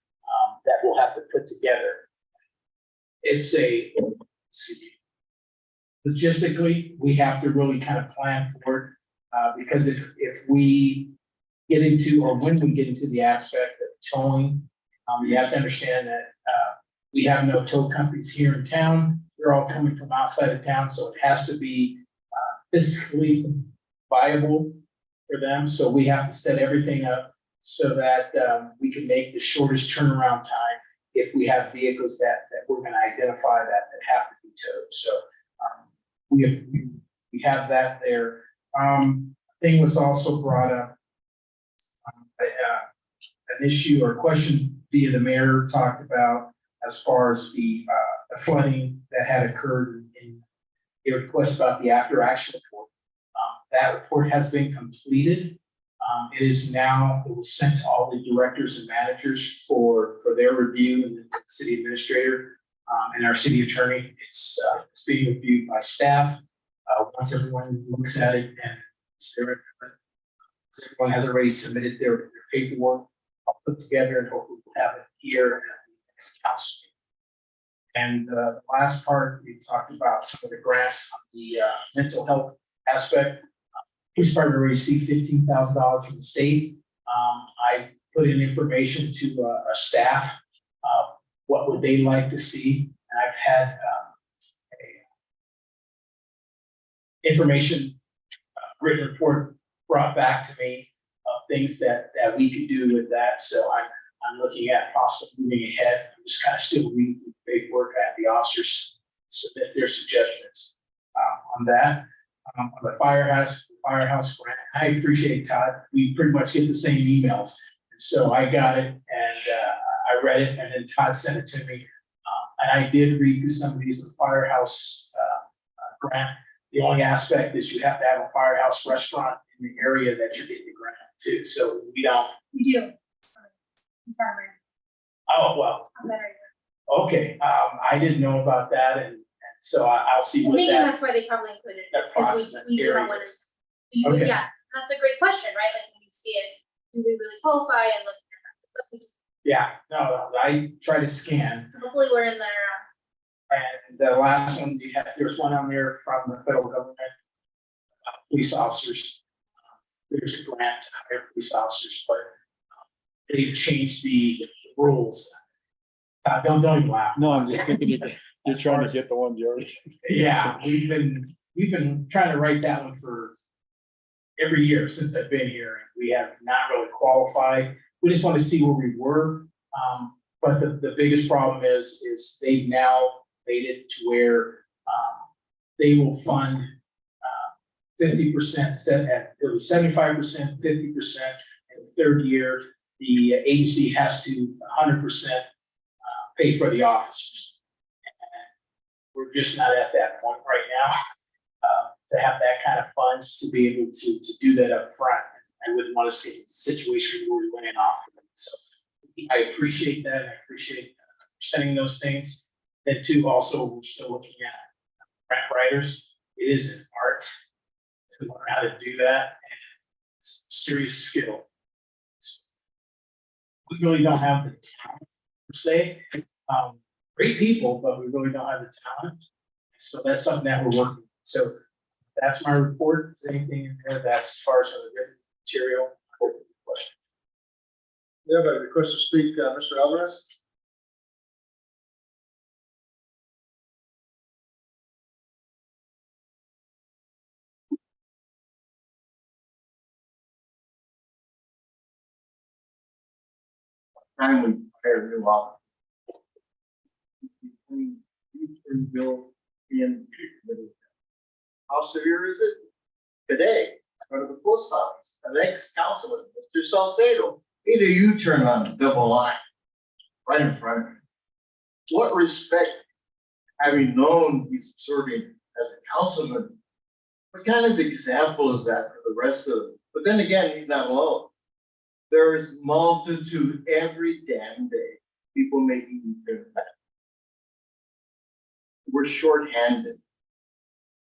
that we'll have to put together. It's excuse me. Logistically, we have to really kind of plan for it, because if we get into, or when we get into the aspect of towing, you have to understand that we have no tow companies here in town. They're all coming from outside of town, so it has to be physically viable for them. So we have to set everything up so that we can make the shortest turnaround time if we have vehicles that we're going to identify that have to be towed. So we have that there. Thing was also brought up, an issue or question via the mayor talked about as far as the flooding that had occurred in a request about the after action report. That report has been completed. It was sent to all the directors and managers for their review, and the city administrator and our city attorney. It's being reviewed by staff. Once everyone looks at it and everyone has already submitted their paperwork, I'll put together and hopefully we'll have it here at the next council meeting. And the last part, we talked about some of the grants on the mental health aspect. Police department received $15,000 from the state. I put in information to our staff, what would they like to see? And I've had information written report brought back to me of things that we could do with that. So I'm looking at possibly moving ahead. I'm just kind of still reading through the paperwork. I have the officers submit their suggestions on that. On the firehouse grant, I appreciate Todd. We pretty much get the same emails. And so I got it and I read it, and then Todd sent it to me. And I did read through some of these. The firehouse grant. The only aspect is you have to have a firehouse restaurant in the area that you're getting the grant to. So we don't. We do. Farmer. Oh, well, I'm better. okay. I didn't know about that, and so I'll see I'm what thinking that. that's why they probably included it. That Because process we do not want areas. to. Okay. Yeah, that's a great question, right? Like when you see it, do we really qualify and look at that? Yeah, no, I try to scan. So hopefully we're in there. And the last one, there's one on there from the federal government, police officers. There's a grant to hire police officers, but they've changed the rules. Don't even laugh. No, I'm just thinking, just trying to get the one, George. Yeah, we've been trying to write that one for every year since I've been here, and we have not really qualified. We just want to see where we were. But the biggest problem is they've now made it to where they will fund 50% set at, it was 75%, 50%, and the third year, the agency has to 100% pay for the officers. And we're just not at that point right now to have that kind of funds to be able to do that up front. I wouldn't want to see a situation where we went in off. So I appreciate that. I appreciate sending those things. And two, also, we're still looking at grant writers. It is an art to learn how to do that, and it's a serious skill. So we really don't have the talent per se. Great people, but we really don't have the talent. So that's something that we're working on. So that's my report. Is there anything in there that's as far as the written material? Question. You have a request to speak, Mr. Alvarez? Time we hire new officers. Between Houston, Bill, and how severe is it today? front of the post office, an ex-councilman, Mr. Salcedo, made a U-turn on a double line, right in front of him. What respect, having known he's serving as a councilman, what kind of example is that for the rest of them? But then again, he's not alone. There's multitude every damn day, people making U-turns. We're shorthanded.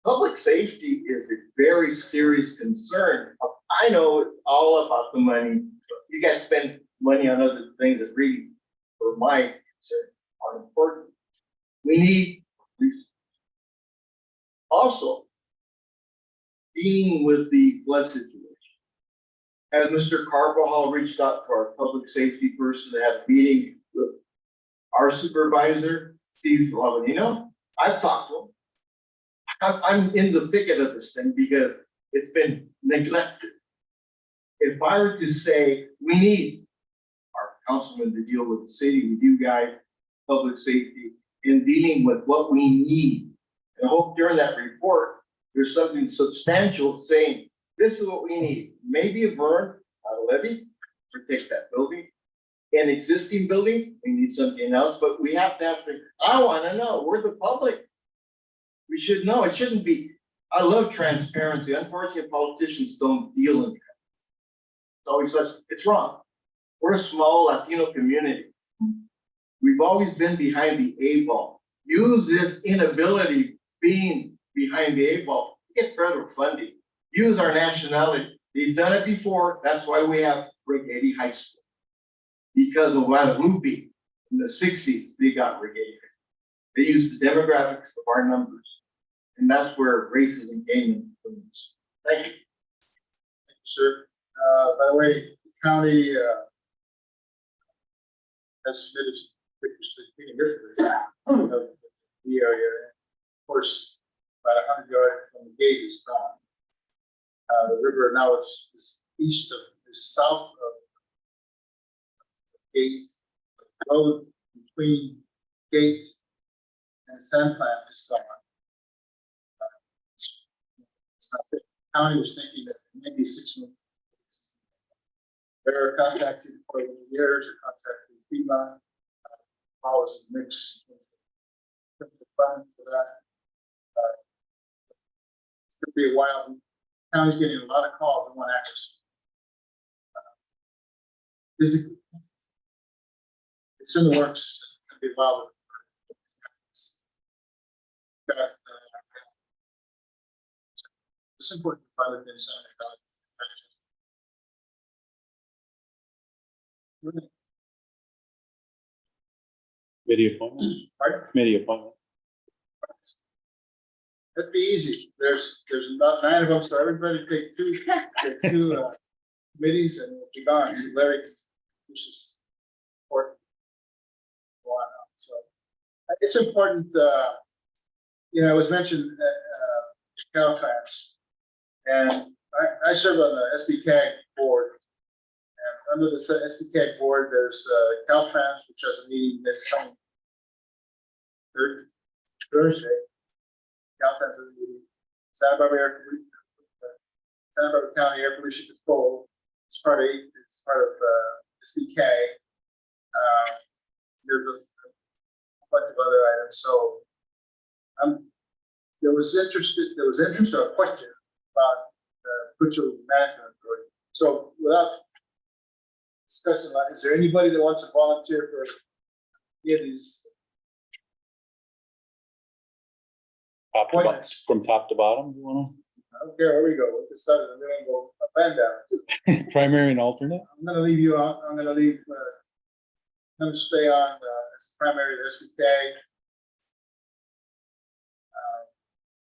Public safety is a very serious concern. I know it's all about the money. You guys spend money on other things that really, for my concern, are important. We need resources. Also, dealing with the flood situation. As Mr. Carvajal reached out to our public safety person to have a meeting with our supervisor, Steve Lavanino, I've talked to him. I'm in the thicket of this thing because it's been neglected. If I were to say, we need our councilman to deal with the city, with you guys, public safety, in dealing with what we need. And I hope during that report, there's something substantial saying, this is what we need. Maybe a burn, not a levy, protect that building. In existing buildings, we need something else, but we have to have to, I wanna know, we're the public. We should know, it shouldn't be, I love transparency. Unfortunately, politicians don't deal in that. It's always such, it's wrong. We're a small Latino community. We've always been behind the eight ball. Use this inability being behind the eight ball, get federal funding. Use our nationality. They've done it before. That's why we have Brigade High School. Because of Guadalupe in the 60s, they got Brigade. They used the demographics of our numbers. And that's where racism came in. Thank you. Thank you, sir. By the way, the county has submitted some pictures to the district of the area. Of course, about 100 yards from the gate is gone. The river now is east of, is south of the gate. The road between gate and sand plant is gone. It's not the county was thinking that maybe 6 months. They're contacting for years, they're contacting FEMA. Always a mix. Of fund for that. It's gonna be a while. County's getting a lot of calls, they want access. Physically. It's in the works, it's gonna be a while. Got, it's important to find it inside the county. Committee appointment, Pardon? committee appointment. That'd be easy. There's about 9 of them, so everybody take two committees and we'll be gone. So Larry, which is important. So it's important, you know, it was mentioned at Caltrans, and I serve on the SBCAG board. And under the SBCAG board, there's Caltrans, which has a meeting this coming Thursday. Caltrans has a meeting. Santa Barbara County Air Pollution Control. It's part of SBCAG. There's a bunch of other items. So there was interest or a question about Cucho Management Authority. So without discussing that, is there anybody that wants to volunteer for any of these Top to bottom, appointments? from top to bottom, you wanna? I don't care where we go. We can start at the middle and go up and down. Primary and alternate? I'm gonna leave you on, I'm gonna stay on as primary of SBK.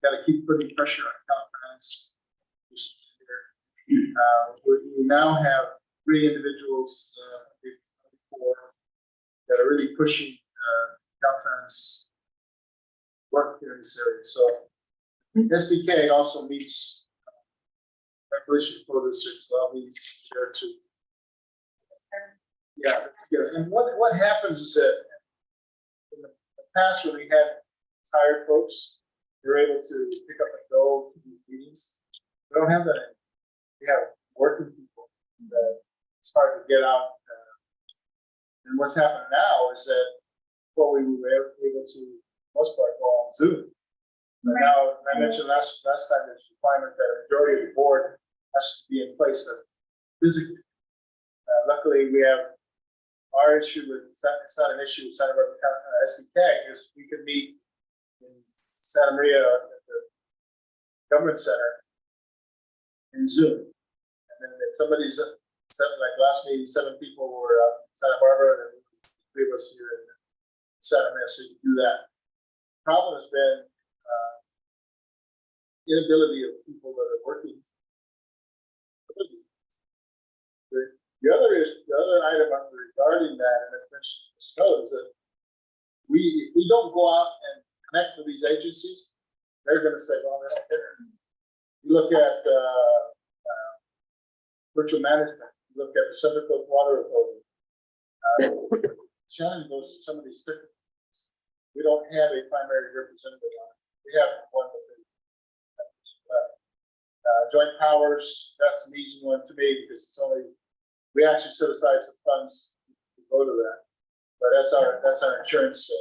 Gotta keep putting pressure on conference. We now have 3 individuals before that are really pushing conference work here in this area. So SBK also meets Revolution Photo District, so I'll be there too. Yeah, and what happens is that in the past when we had tired folks, we were able to pick up and go to these meetings. We don't have that anymore. we have working people that it's hard to get out. And what's happening now is that, well, we were able to, most part, go on Zoom. But now, I mentioned last time, there's a requirement that a majority of the board has to be in place physically. Luckily, we have our issue with, it's not an issue with Santa Barbara SBK, is we can meet in Santa Maria at the government center in Zoom. And then if somebody's, like last meeting, 7 people were in Santa Barbara, and 3 of us here in Santa Maria, so you can do that. Problem has been inability of people that are working. The other item regarding that, and it's mentioned in the snow, is that if we don't go out and connect with these agencies, they're gonna say, well, they don't care. You look at virtual management, you look at the Central Coast Water Authority. Shannon goes to some of these different. We don't have a primary representative on it. We have one with joint powers, that's an easy one to me because it's only, we actually set aside some funds to go to that. But that's our insurance.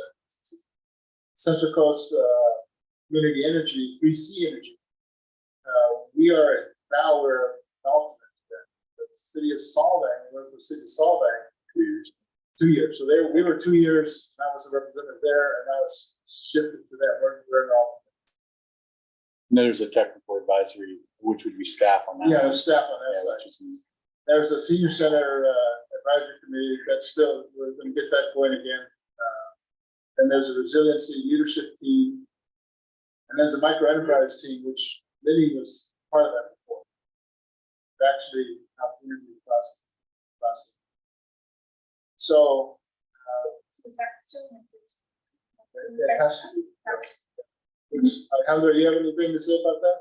Central Coast Community Energy, 3C Energy. We're an alternate to that. The city of Solvang, we worked with the city of Solvang 2 years. 2 years. So we were 2 years, I was a representative there, and now it's shifted to them. We're an alternate. And there's a technical advisory, which would be staff on that. Yeah, one. there's staff on that Yeah, side. which is neat. There's a senior center advisory committee that's still, we're gonna get that going again. And there's a resiliency leadership team. And there's a micro enterprise team, which Lily was part of that before. Actually, interview process. So, So is that still in this? it has to be. Alejandro, do you have anything to say about that?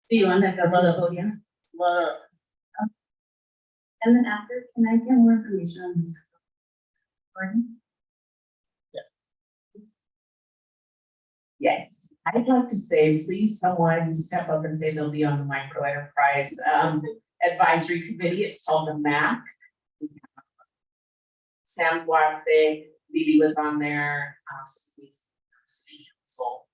Do you want to go to the podium? Well, And then after, can I get more information on this? Pardon? Yes, I'd like to say, please someone step up and say they'll be on the micro enterprise advisory committee. It's called the MAC. Sam Duarte, Lily was on there, city council.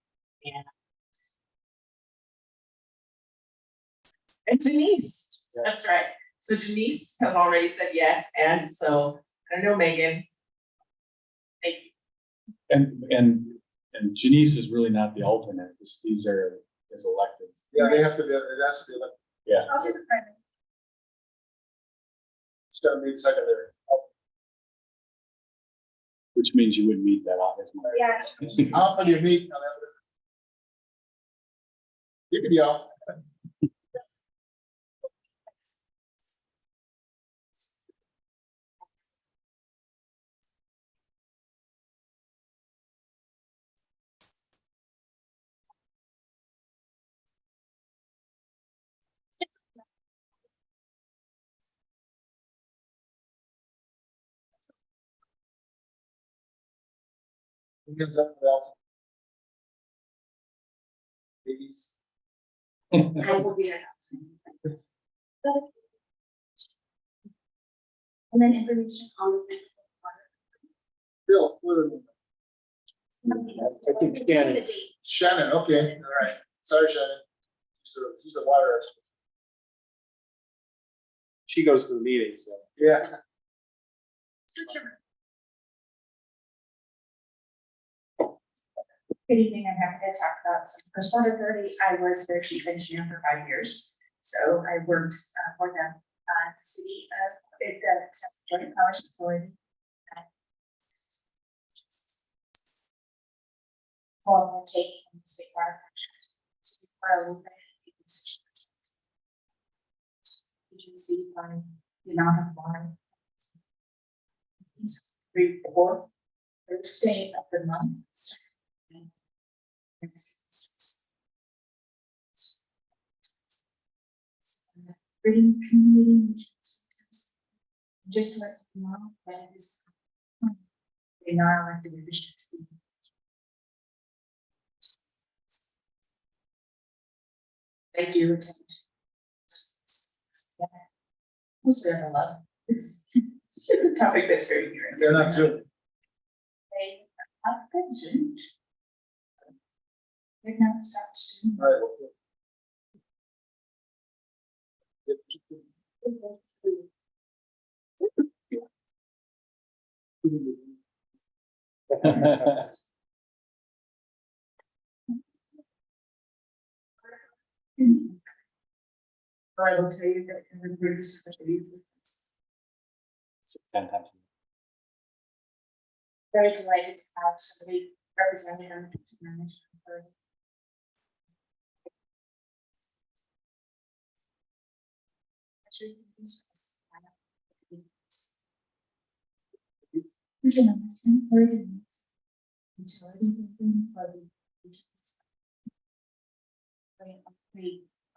And Denise, that's right. So Denise has already said yes, and so I know Megan. Thank you. And Janice is really not the alternate. These are as elected. yeah, they have to be, it has to be like, Yeah. I'll do the primary. it's gonna be secondary. Which means you wouldn't meet that often. Yeah. How often do you meet? You can yell. Who gets up with that? Ladies. I will be there. And then information on the Central Coast Water. Bill, what are I think Shannon. The date. Shannon, okay, all right. Sorry, Shannon. She's a water expert. She goes to the meetings, so. Yeah. Sure. Good evening, I'm happy to talk about Central Coast Water Authority. I was their chief engineer for 5 years. So I worked for them, the city of, Joint Powers Authority. Well, take from the state water contract. State water will pay agency on the amount of water. 3/4 Thursday of the month. Bring community. Just let you know that it is. They are elected officials. I do attend. Who's there, love? It's a topic that's very near. and dear They're to not my Zoom. heart. I've been Zoom. They're not stopped Zoom. All right, well, I will tell you that in the previous. 10 times. Very delighted to have somebody representing our management.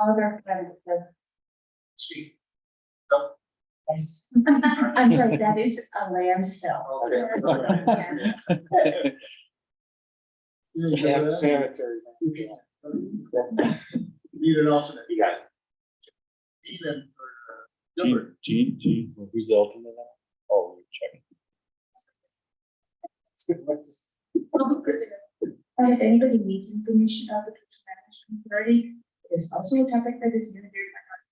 Other kind of street. Yes. I'm sorry, that is a landfill. okay. Sanitary. Need an alternate. You got it. Even or Gilbert. Gene, who's the alternate now? Oh, we're checking. And if anybody needs information about the beach management authority, it is also a topic that is near and dear to my heart.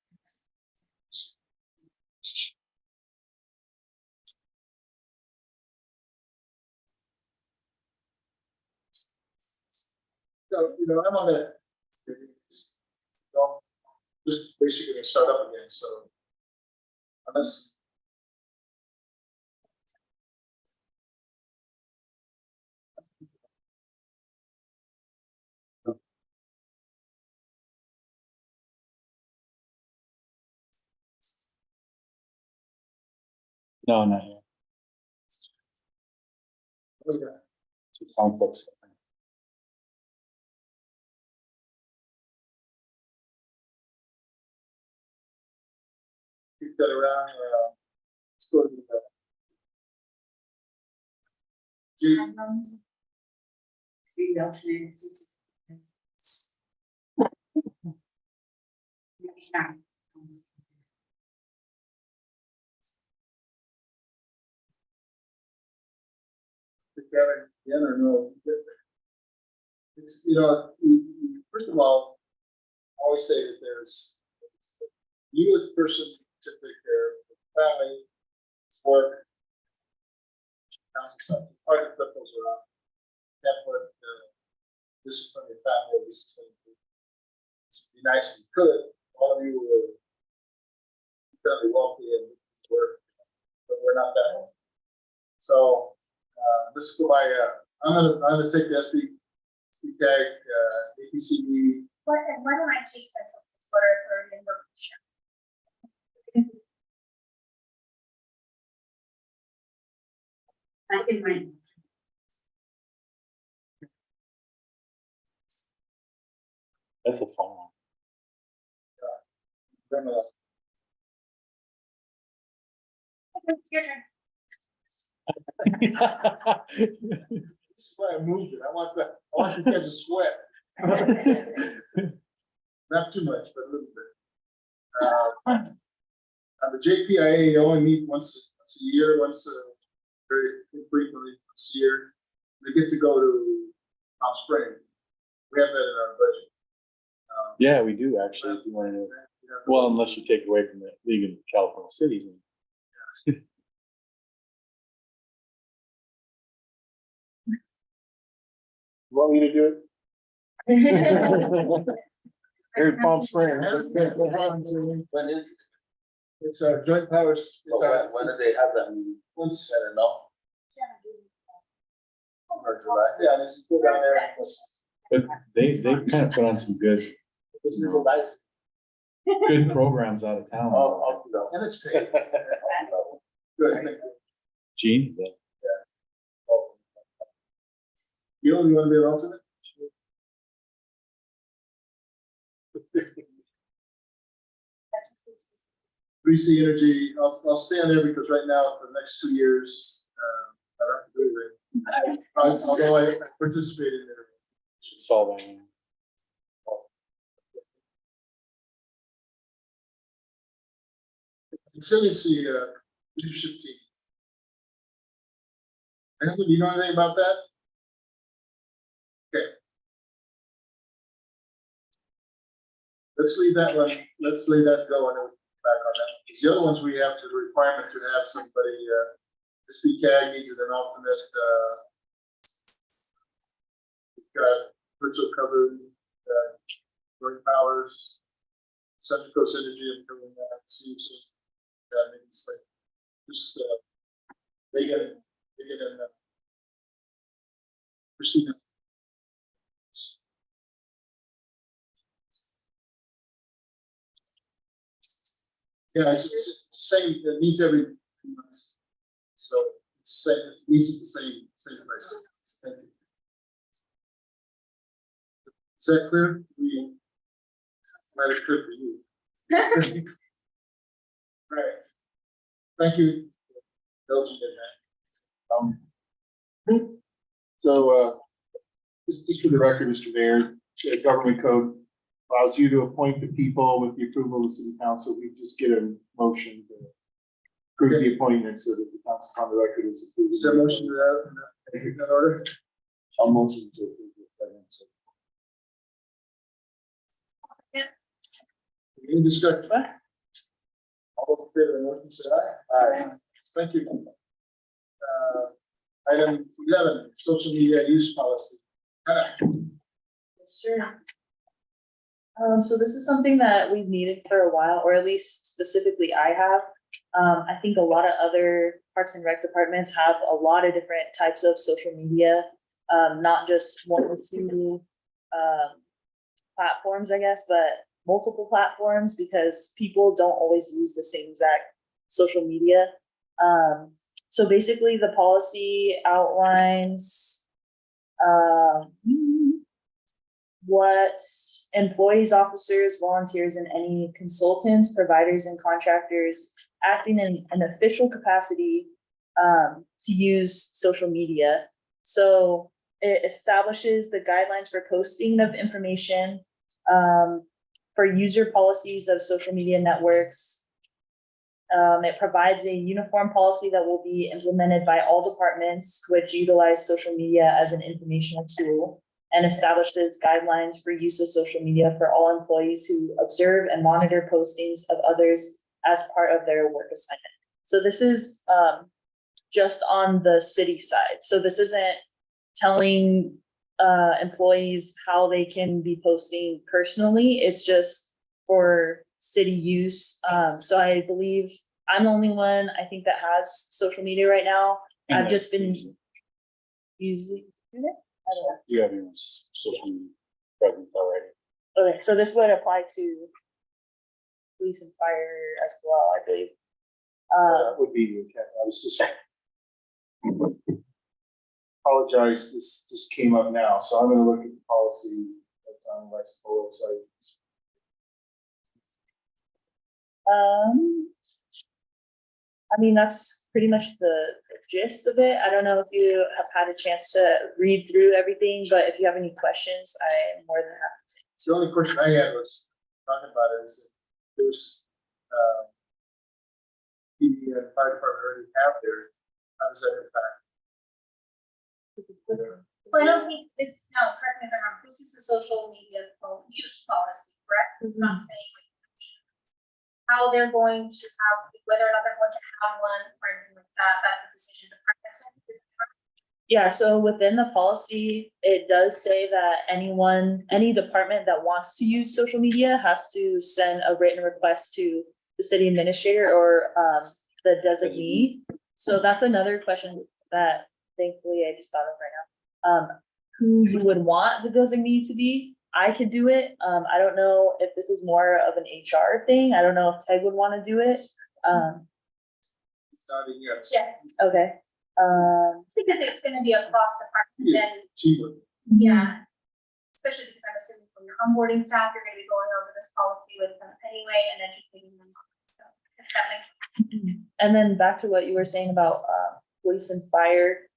So, I'm on that. Just basically gonna start up again, so. Unless. No, not yet. What do we got? It's conflicts. Keep that around, let's go to the. G, Three alternates. is Gavin again or no? It's, first of all, I always say that there's you as a person to take care of the family, it's work. Council stuff, hard to flip those around. Can't put, discipline your family, discipline. It'd be nice if you could, all of you were fairly wealthy and work, but we're not that way. So, let's go by, I'm gonna take the SBK, APCD. Why don't I take Central Florida for an information? I can write. That's a fun one. It's your turn. This is why I moved it. I want you to catch a sweat. Not too much, but a little bit. On the JPIA, they only meet once a year, very frequently, once a year. They get to go to Palm Springs. We have that in our budget. Yeah, we do actually, if you want to, well, unless you take away from the League of California Cities. You want me to do it? Here's Palm Springs. When is, It's our joint powers. It's our, when do they have that meeting? once, I don't know. Or July? yeah, let's go down there. And let's- But they kind of put on some good This is nice. programs out of town. I'll do that. And it's paid. Good, thank you. Gene, is that? Gil, you want to be an alternate? Three C Energy, I'll stay on there because right now, for the next 2 years, I don't have to do anything. Although I participated in there. Should solve that. Resiliency, leadership team. Anthony, do you know anything about that? Okay. Let's leave that one, let's leave that go and then back on that. Because the other ones, we have the requirement to have somebody, SPCAG needs an alternate, we've got virtual cover, Joint Powers, Central Coast Energy, and doing that, seems that means like, just, they get in, Christina. Yeah, it's the same, it meets every 2 months. So it's the same, it meets at the same place. Thank you. Is that clear? We let it clear for you. Right. Thank you. Indulging in that. So, just for the record, Mr. Mayor, the government code allows you to appoint the people with the approval of the city council. We just get a motion to approve the appointment so that the council's on the record as approved. Is there a motion to that, in that order? I'll motion to approve the appointment. Any discussion? All those in favor of the motion, say aye. Aye. Thank you. Item 11, social media use policy. Sure. So this is something that we've needed for a while, or at least specifically I have. I think a lot of other Parks and Rec departments have a lot of different types of social media, not just one or two platforms, I guess, but multiple platforms because people don't always use the same exact social media. So basically the policy outlines what employees, officers, volunteers, and any consultants, providers, and contractors acting in an official capacity to use social media. So it establishes the guidelines for posting of information, for user policies of social media networks. It provides a uniform policy that will be implemented by all departments which utilize social media as an informational tool, and establishes guidelines for use of social media for all employees who observe and monitor postings of others as part of their work assignment. So this is just on the city side. So this isn't telling employees how they can be posting personally. It's just for city use. So I believe I'm the only one, I think, that has social media right now. I've just been using it. I don't know. You have your social media presence already. Okay, so this would apply to police and fire as well, I believe. That would be the intent. I was just apologize, this just came up now, so I'm gonna look at the policy that's on the Lexipol website. I mean, that's pretty much the gist of it. I don't know if you have had a chance to read through everything, but if you have any questions, I am more than happy to. The only question I had was talking about it is that there's PD and fire department already have their, how does that impact? Well, I don't think it's, no, correct me if I'm wrong, this is a social media use policy, correct? It's not saying like how they're going to have, whether or not they're going to have one or anything like that, that's a decision department. Is it correct? Yeah, so within the policy, it does say that any department that wants to use social media has to send a written request to the city administrator or the designee. So that's another question that thankfully I just thought of right now. Who you would want the designee to be? I could do it. I don't know if this is more of an HR thing. I don't know if Ted would want to do it. Starting, yes. Yeah, Okay. because it's gonna be across department, then, Teamwork. yeah. Especially because I'm assuming from your onboarding staff, you're gonna be going over this policy with them anyway and educating them. So, if that makes sense. And then back to what you were saying about police and fire,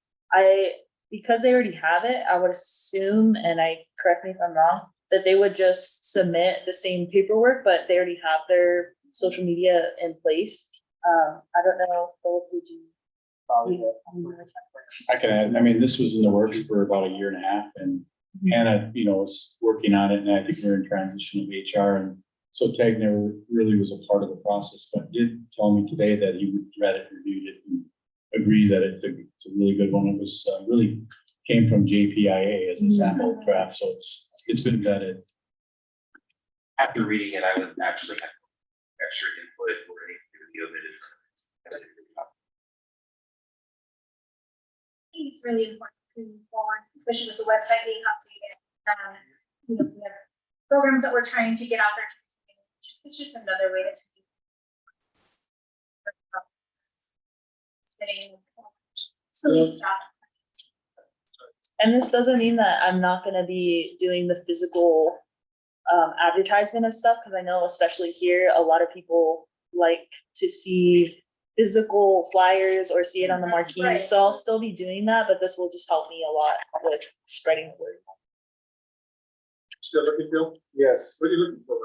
because they already have it, I would assume, and correct me if I'm wrong, that they would just submit the same paperwork, but they already have their social media in place. I don't know, Philip, did you? I can add, I mean, this was in the works for about a year and a half and Hannah, you know, was working on it and I think we're in transition of HR and so Tag never really was a part of the process, but did tell me today that he read it, reviewed it and agreed that it's a really good one. It was really came from JPIA as a sample draft, so it's been vetted. After reading it, I would actually have extra input or anything to be omitted. I think it's really important to move forward, especially with the website being updated. You know, we have programs that we're trying to get out there. It's just another way to. Silly stuff. And this doesn't mean that I'm not gonna be doing the physical advertisement of stuff, because I know especially here, a lot of people like to see physical flyers or see it on the marquee. Right. So I'll still be doing that, but this will just help me a lot with spreading the word. Still looking, Bill? Yes. What are you looking for?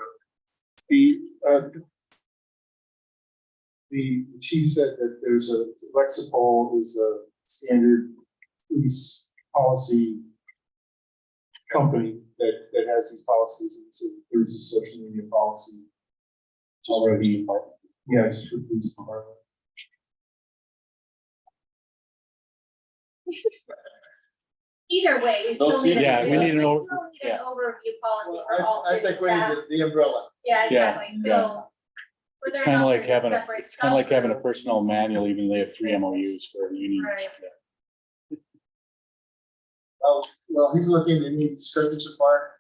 The chief said that there's a Lexipol is a standard police policy company that has these policies, and so there's a social media policy already. Yeah, just for police department. Either way, we still need. Yeah, we need an we over- still need an yeah. overview policy Well, for all I city think we need staff. the umbrella. Yeah, Yeah, exactly, yeah. so. It's whether or kind of not like there's having a, separate it's kind of like having a subgroup. personnel manual, even though they have 3 MOUs for a union. Right. Well, he's looking, any discussion so far?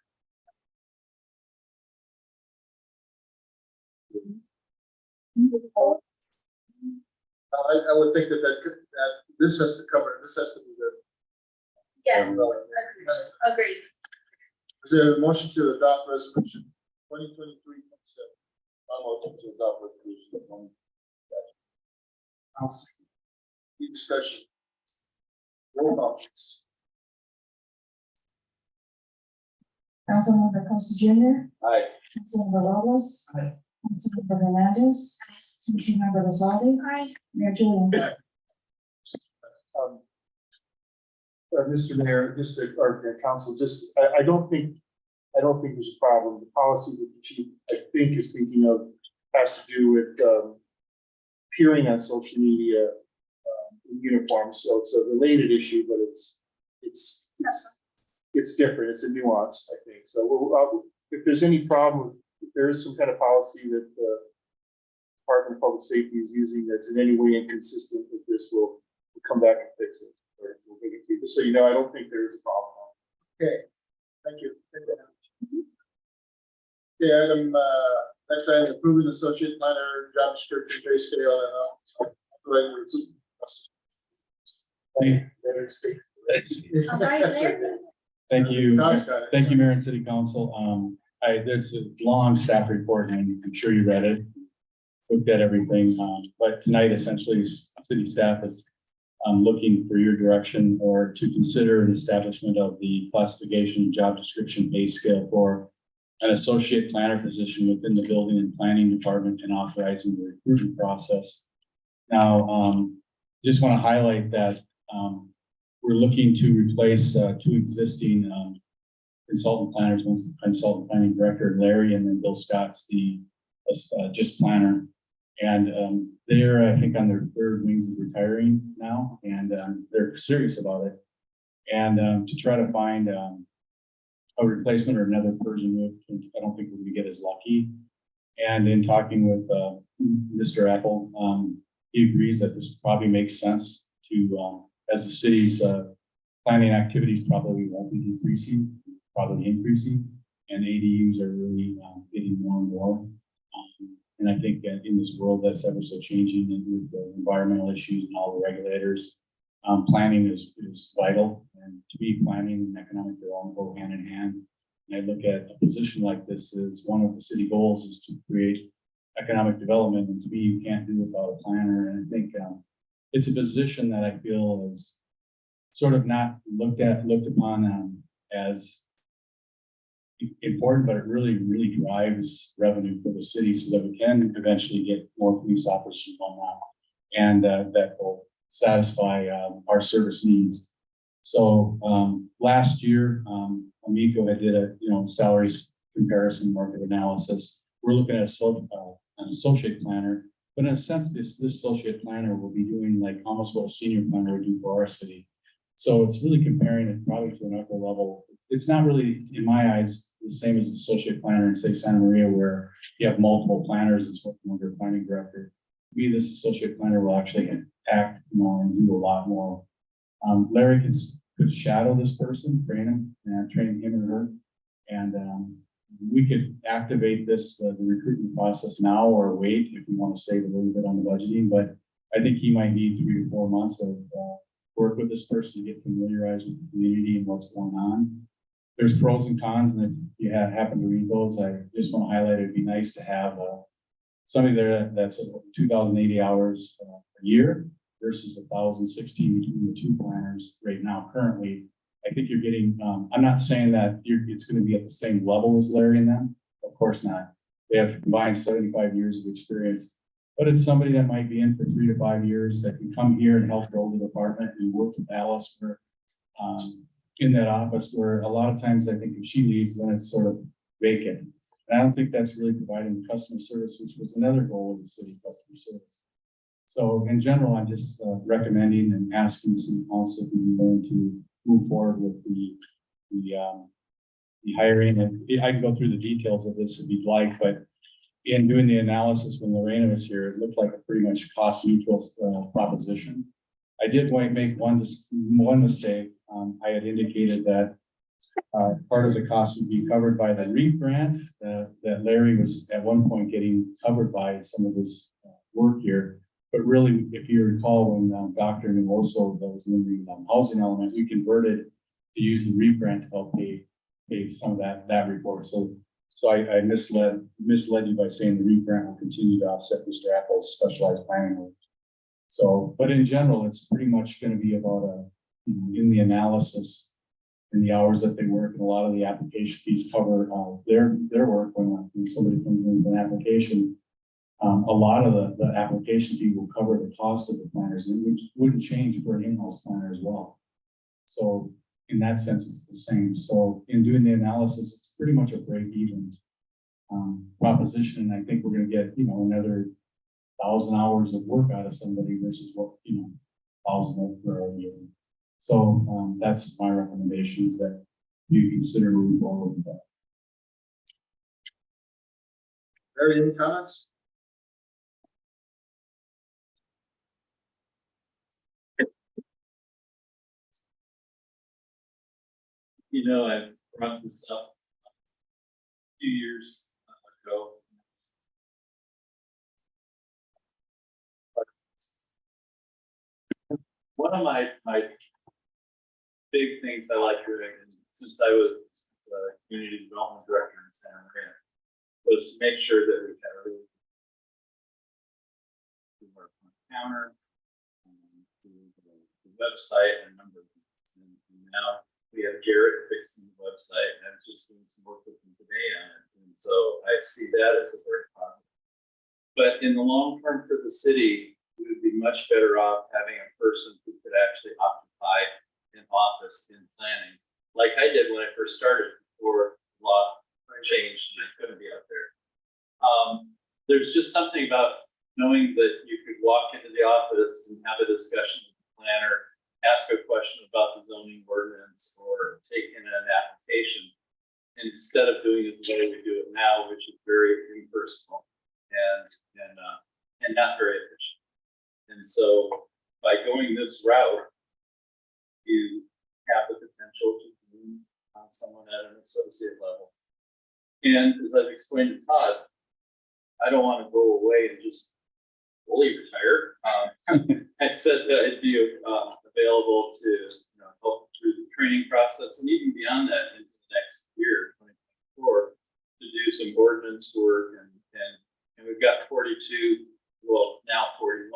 I would think that this has to cover, this has to be the Yeah, umbrella. agreed. Is there a motion to adopt resolution 2023-27? I'm open to adopt resolution 20. Any discussion? Roll call, please. Councilmember Costa Junior, Aye. Councilmember Robles. Aye. Councilmember Hernandez, Councilmember Rizaldi, Aye. Mayor Julian. Mr. Mayor, just, or council, just, I don't think there's a problem. The policy that the chief, I think, is thinking of has to do with, appearing on social media, in uniform. So it's a related issue, but it's different. It's a nuance, I think. So if there's any problem, if there is some kind of policy that the Department of Public Safety is using that's in any way inconsistent with this, we'll come back and fix it. Or we'll bring it to you. Just so you know, I don't think there is a problem. Okay, thank you. Okay, item, next item, approving associate planner job description, pay scale, and operating recruitment. All right, there. Thank you. Todd's got it. Thank you, Mayor and City Council. There's a long staff report and I'm sure you read it, looked at everything. But tonight essentially city staff is looking for your direction or to consider an establishment of the classification, job description, pay scale for an associate planner position within the building and planning department and authorizing the recruitment process. Now, just want to highlight that we're looking to replace 2 existing consultant planners, one's the consultant planning director, Larry, and then Bill Scott's the just planner. And they're, I think, on their 3rd wings of retiring now, and they're serious about it. And to try to find a replacement or another person, I don't think we're going to get as lucky. And in talking with Mr. Apple, he agrees that this probably makes sense to, as the city's planning activities probably won't be decreasing, probably increasing, and ADUs are really getting more and more. And I think in this world that's ever so changing and with the environmental issues and all the regulators, planning is vital. And to me, planning and economic development go hand in hand. And I look at a position like this as one of the city goals is to create economic development. And to me, you can't do without a planner. And I think it's a position that I feel is sort of not looked upon as important, but it really, really drives revenue for the city so that we can eventually get more police officers on that. And that will satisfy our service needs. So last year, Amico had did a, salaries comparison market analysis. We're looking at an associate planner, but in a sense, this associate planner will be doing like almost what a senior planner would do for our city. So it's really comparing it probably to an upper level. It's not really, in my eyes, the same as an associate planner in, say, Santa Maria, where you have multiple planners and so on, under planning director. We, this associate planner, will actually act, and do a lot more. Larry could shadow this person, train him or her, and we could activate the recruitment process now or wait if we want to save a little bit on the budgeting. But I think he might need 3 to 4 months of work with this person to get familiarized with the community and what's going on. There's pros and cons, and if you happen to read those, I just want to highlight it'd be nice to have somebody there that's 2,080 hours a year versus 1,016 between the two planners right now. Currently, I think you're getting. I'm not saying that it's going to be at the same level as Larry and them. Of course not. They have combined 75 years of experience, but it's somebody that might be in for 3 to 5 years that can come here and help build the department and work with Alice for in that office, where a lot of times I think if she leaves, then it's sort of vacant. And I don't think that's really providing customer service, which was another goal of the city, customer service. So in general, I'm just recommending and asking the city council to be willing to move forward with the hiring. And I can go through the details of this if you'd like, but in doing the analysis when Lorena was here, it looked like a pretty much cost neutral proposition. I did want to make one mistake. I had indicated that part of the cost would be covered by the REAP grant that Larry was at one point getting covered by some of his work here. But really, if you recall, when Dr. Nuoso was in the housing element, we converted to use the REAP grant to help pay some of that report. So I misled you by saying the REAP grant will continue to offset Mr. Apple's specialized planning work. So, but in general, it's pretty much going to be about in the analysis, in the hours that they work, and a lot of the application fees cover their work when somebody comes in with an application. A lot of the application fee will cover the cost of the planners, and which wouldn't change for an in-house planner as well. So in that sense, it's the same. So in doing the analysis, it's pretty much a break-even proposition, and I think we're going to get another 1,000 hours of work out of somebody versus what 1,000 per year. So that's my recommendations, that you consider moving forward with that. Larry, any comments? I brought this up a few years ago. One of my big things I like doing, since I was the community development director in Santa Maria, was to make sure that we had a really good work on the counter, the website, and a number of things. And now we have Garrett fixing the website, and I'm just doing some work with him today on it. And so I see that as a very positive. But in the long term for the city, we would be much better off having a person who could actually occupy an office in planning, like I did when I first started before law changed and I couldn't be out there. There's just something about knowing that you could walk into the office and have a discussion with the planner, ask a question about the zoning ordinance, or take in an application, instead of doing it the way we do it now, which is very impersonal and not very efficient. And so by going this route, you have the potential to bring on someone at an associate level. And as I've explained to Todd, I don't want to go away and just fully retire. I said that I'd be available to help through the training process, and even beyond that into the next year, 2024, to do some ordinance work, and we've got 42, well now 41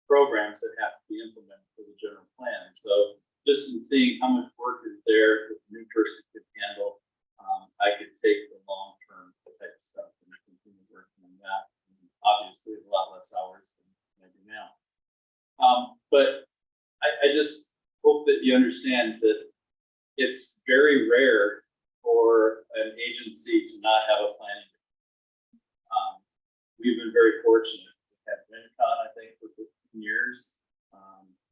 programs that have to be implemented for the general plan. So just in seeing how much work is there that the new person could handle, I could take the long-term type stuff and continue working on that. And obviously, a lot less hours than I do now. But I just hope that you understand that it's very rare for an agency to not have a planning. We've been very fortunate. We had Rincon, I think, for 15 years.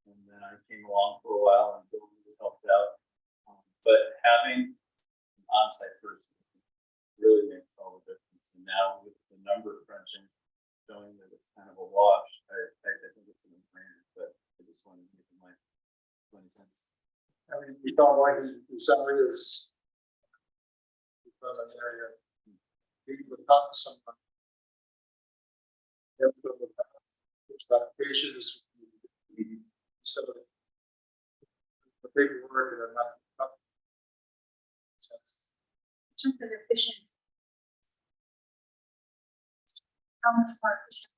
And then I came along for a while and Bill has helped out. But having an on-site person really makes all the difference. And now with the number crunching, showing that it's kind of a wash, I think it's an no-brainer, but I just wanted to give my 20 cents. I mean, we don't like his salary is. From an area. He would talk to someone. Which applications. So. The paperwork and not. Sense. In terms of efficiency. How much more efficient?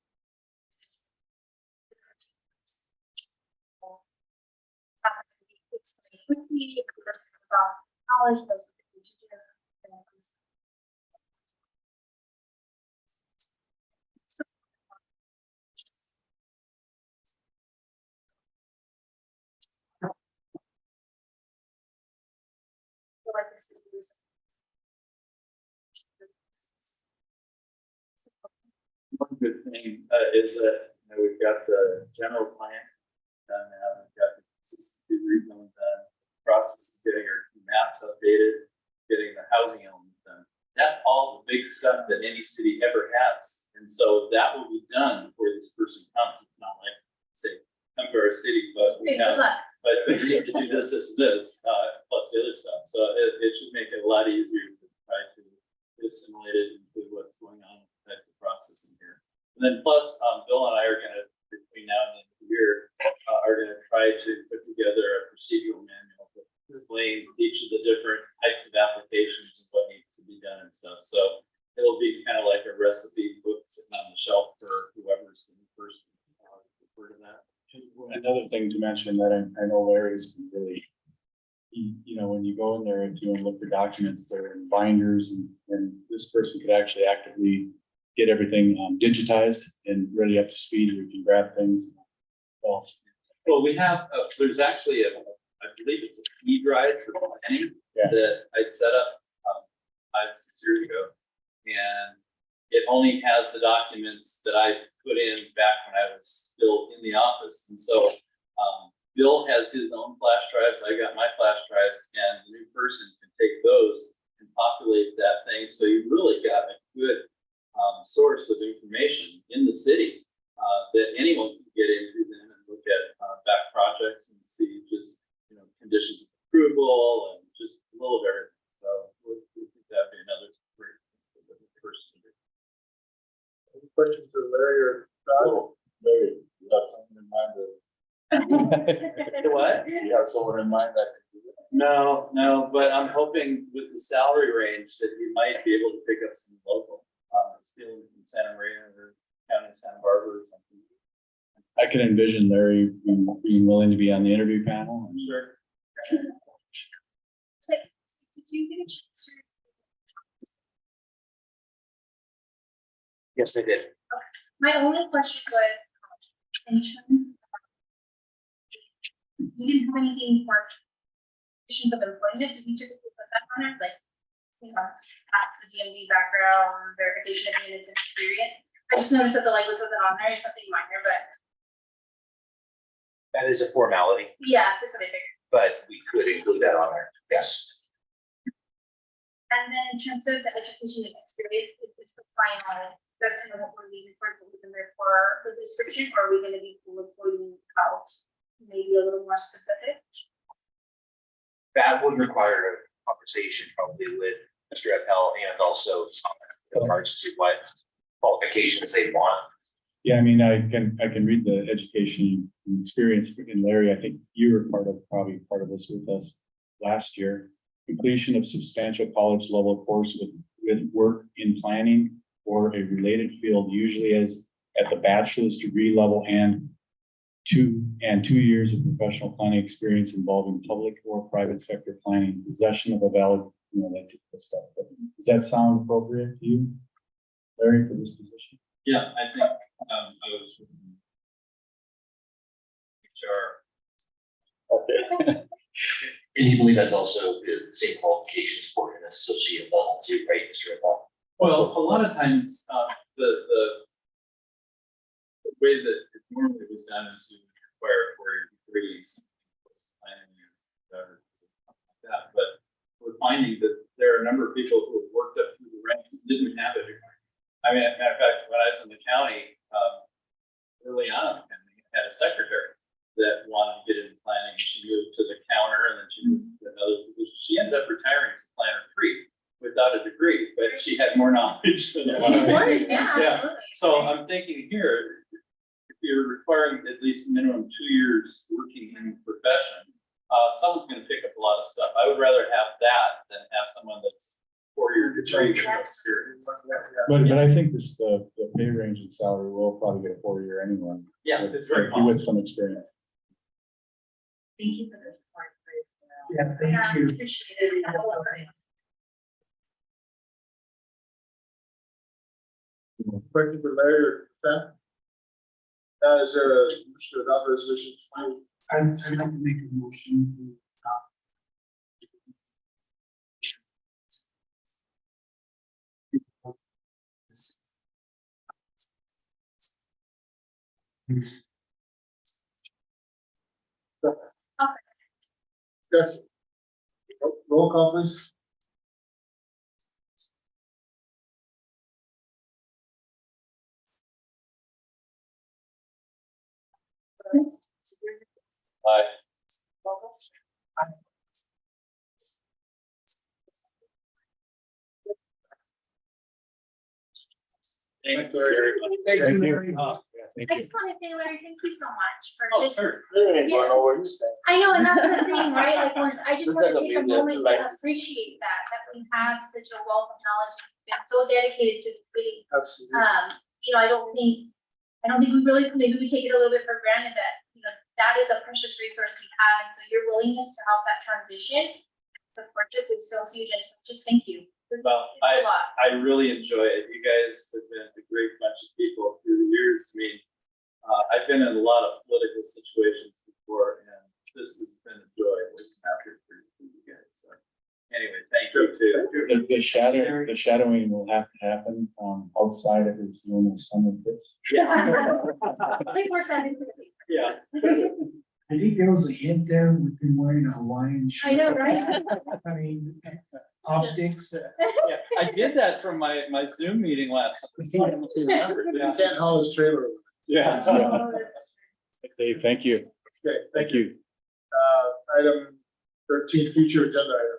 It's quickly, the person comes off college, goes to the teacher. Like this is. One good thing is that we've got the general plan done now. We've got the consistency regional done, process of getting our maps updated, getting the housing element done. That's all the big stuff that any city ever has. And so that will be done before this person comes. It's not like, say, come to our city, but we Okay, good have, luck. but we have to do this, plus the other stuff. So it should make it a lot easier to try to assimilate it into what's going on with the type of processing here. And then plus, Bill and I are gonna, between now and the end of the year, are gonna try to put together a procedural manual that explain each of the different types of applications and what needs to be done and stuff. So it'll be kind of like a recipe book sitting on the shelf for whoever's the new person. Refer to that. Another thing to mention that I know Larry's really, when you go in there and do and look for documents, they're in binders and this person could actually actively get everything digitized and ready up to speed where you can grab things. Well, we have, there's actually I believe it's a key drive for planning that I set up 5-6 years ago. And it only has the documents that I put in back when I was still in the office. And so Bill has his own flash drives, I got my flash drives, and the new person can take those and populate that thing. So you really got a good source of information in the city that anyone can get into then and look at back projects and see just, conditions of approval and just a little of everything. So we think that'd be another great person to do. Any questions for Larry or Todd? Larry, you have something in mind that What? you have someone in mind that could do it? No, but I'm hoping with the salary range that you might be able to pick up some local, stealing from Santa Maria or County of Santa Barbara or something. I can envision Larry being willing to be on the interview panel. Sure. Did you get a chance to? Yes, I did. My only question was, in terms of, we didn't have anything for conditions of employment, did we typically put that on it, like, ask the DMV background, verification of units and experience? I just noticed that the language wasn't on there, it's something minor, but That is a formality, yeah, that's what I figured. but we could include that on there. Yes. And then in terms of the education and experience, is this the final, that's kind of what we're leaning towards, what was in there for the description, or are we gonna be pulling out maybe a little more specific? That would require a conversation probably with Mr. Appel and also in regards to what qualifications they want. Yeah, I mean, I can read the education and experience in Larry. I think you were probably part of this with us last year. Completion of substantial college level course with work in planning or a related field, usually as at the bachelor's degree level and 2 years of professional planning experience involving public or private sector planning, possession of a valid you know, that type of stuff. But does that sound appropriate to you, Larry, for this position? Yeah, I think, I was. HR. Okay. And you believe that's also the same qualifications for an associate level too, right, Mr. Paul? Well, a lot of times, the way that it normally was done is you require for your degrees. Planning and whatever, like that, but we're finding that there are a number of people who have worked up through the ranks that didn't have a degree. I mean, as a matter of fact, when I was in the county, early on, and we had a secretary that wanted to get into planning, and she moved to the counter, and then she moved to another position. She ended up retiring as a planner 3 without a degree, but she had more knowledge than a lot of people. Yeah, absolutely. So I'm thinking here, if you're requiring at least minimum 2 years working in the profession, someone's gonna pick up a lot of stuff. I would rather have that than have someone that's 4-year degree with no experience. But I think this, the pay range and salary will probably get a 4-year anyway. Yeah, it's very With some experience. Thank you for this. Yeah, thank you. Appreciate it. Question for Larry or Beth? Now, is there a, Mr. Adopt Resolution 20? I'd like to make a motion to Yes. Roll call, please. Aye. Thank you very much. Thank you, Larry. I just want to say, Larry, thank you so much for Oh, just, sure. I know, and that's the thing, right? Like, I just want to doesn't take a mean that, moment like- to appreciate that we have such a wealth of knowledge, and been so dedicated to the city. Absolutely. You know, I don't think we really, maybe we take it a little bit for granted that, you know, that is a precious resource we have, and so your willingness to help that transition, support this is so huge, and so just thank you. It's Well, a lot. I really enjoy it. You guys have been a great bunch of people through the years. I mean, I've been in a lot of political situations before, and this has been a joy working out here for you guys. So anyway, thank you too. The shadowing will have to happen, outside of his normal summer trips. Please work that into the paper. Yeah. I think there was a hint there with him wearing a Hawaiian shirt. I know, right? I mean, optics. Yeah, I did that from my Zoom meeting last. I don't know if you remember. You Yeah. can't haul his trailer. Yeah. Oh, that's- Dave, thank you. Okay, Thank you. Item 13, future agenda item.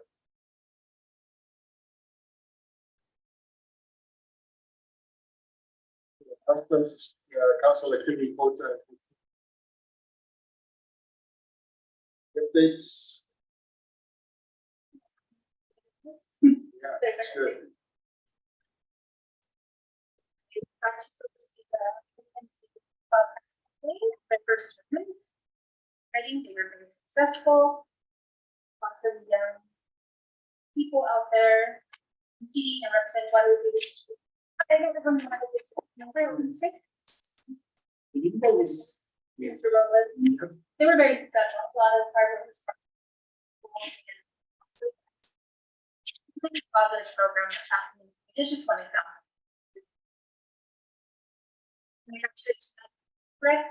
Council activity report. Updates. Yeah, There's that's our- good. My first tournament. I think they were very successful. Lots of young people out there competing and representing Guadalupe. I don't remember how they did. Mr. Robles. They were very successful. A lot of hard work was. Positive program that's happening. It's just one example. Right?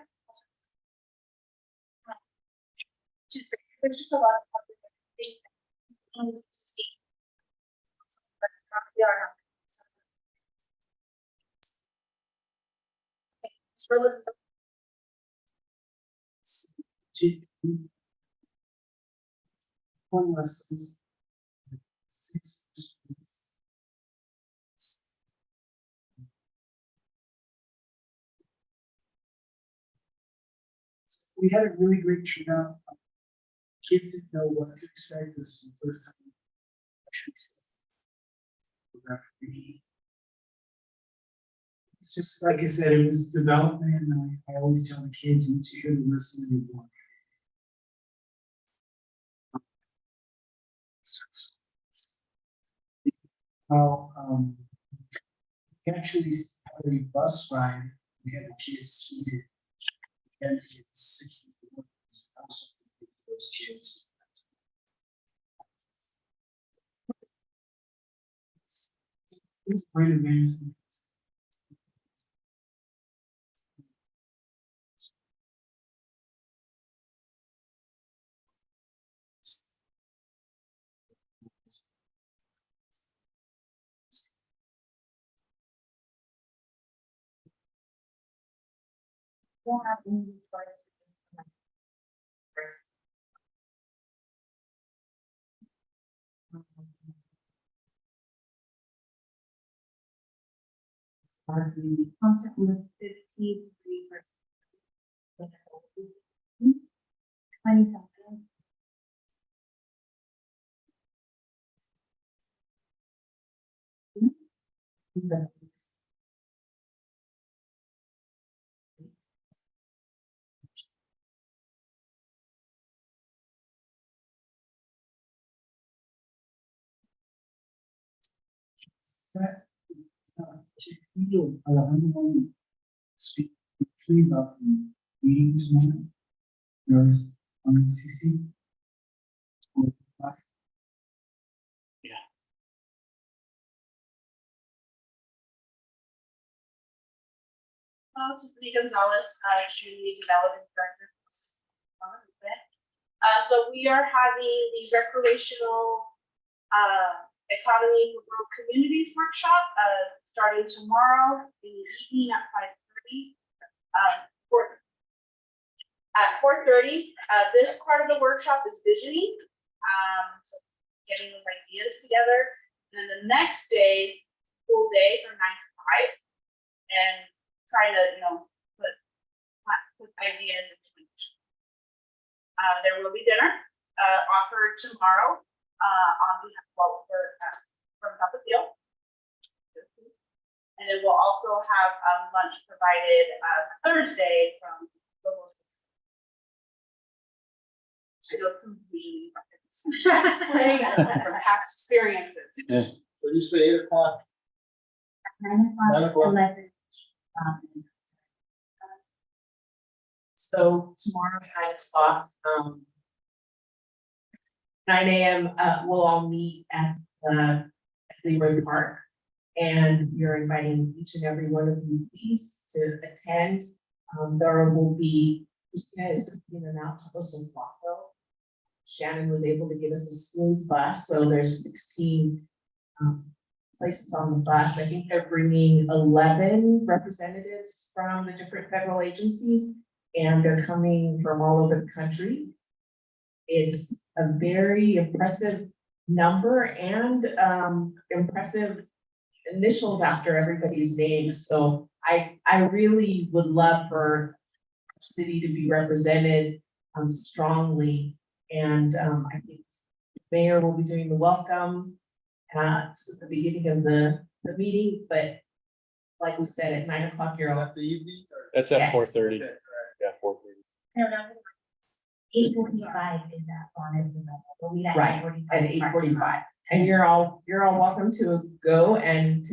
Just, there's just a lot of positive things to see. But we are not. Okay, Mr. Robles is One lesson. We had a really great turnout. Kids didn't know what to expect. This is the first time. It's just like I said, it was development, and I always tell the kids, you need to hear the listen when you want. Well, we actually had a bus ride, we had the kids seated against 61. Also for those kids. It's pretty amazing. Don't have any reports for this one. First. Are the concept with 53%. 27. That, to feel, I'm going to speak briefly about the meeting tomorrow. There's on CC. Tiffany Gonzalez, Community Development Director. So we are having the recreational economy for rural communities workshop, starting tomorrow in the evening at 5:30. At 4:30, this part of the workshop is visioning, so getting those ideas together. And then the next day, full day from 9 to 5, and trying to, put ideas into action. There will be dinner, offered tomorrow, on behalf of Walter, from Tapatio. And then we'll also have, lunch provided, Thursday from Lobos. I know food usually happens. From past experiences. So you say 8 o'clock? 9 9 o'clock. 11. So tomorrow at 9:00, 9 a.m., we'll all meet at Leroy Park. And we are inviting each and every one of you please to attend. There will be, Christina is in and out to Oso Flacco. Shannon was able to give us a smooth bus, so there's 16 places on the bus. I think they're bringing 11 representatives from the different federal agencies, and they're coming from all over the country. It's a very impressive number and impressive initials after everybody's name. So I really would love for the city to be represented strongly. And I think the mayor will be doing the welcome at the beginning of the meeting, but like we said, at 9 o'clock, you're Is all. that the evening? Or- That's at Yes. 4:30. Okay, all right. Yeah, 4:30. No, no. 8:45 is that one, is the, we'll meet at Right, 8:45. at 8:45. And you're all welcome to go and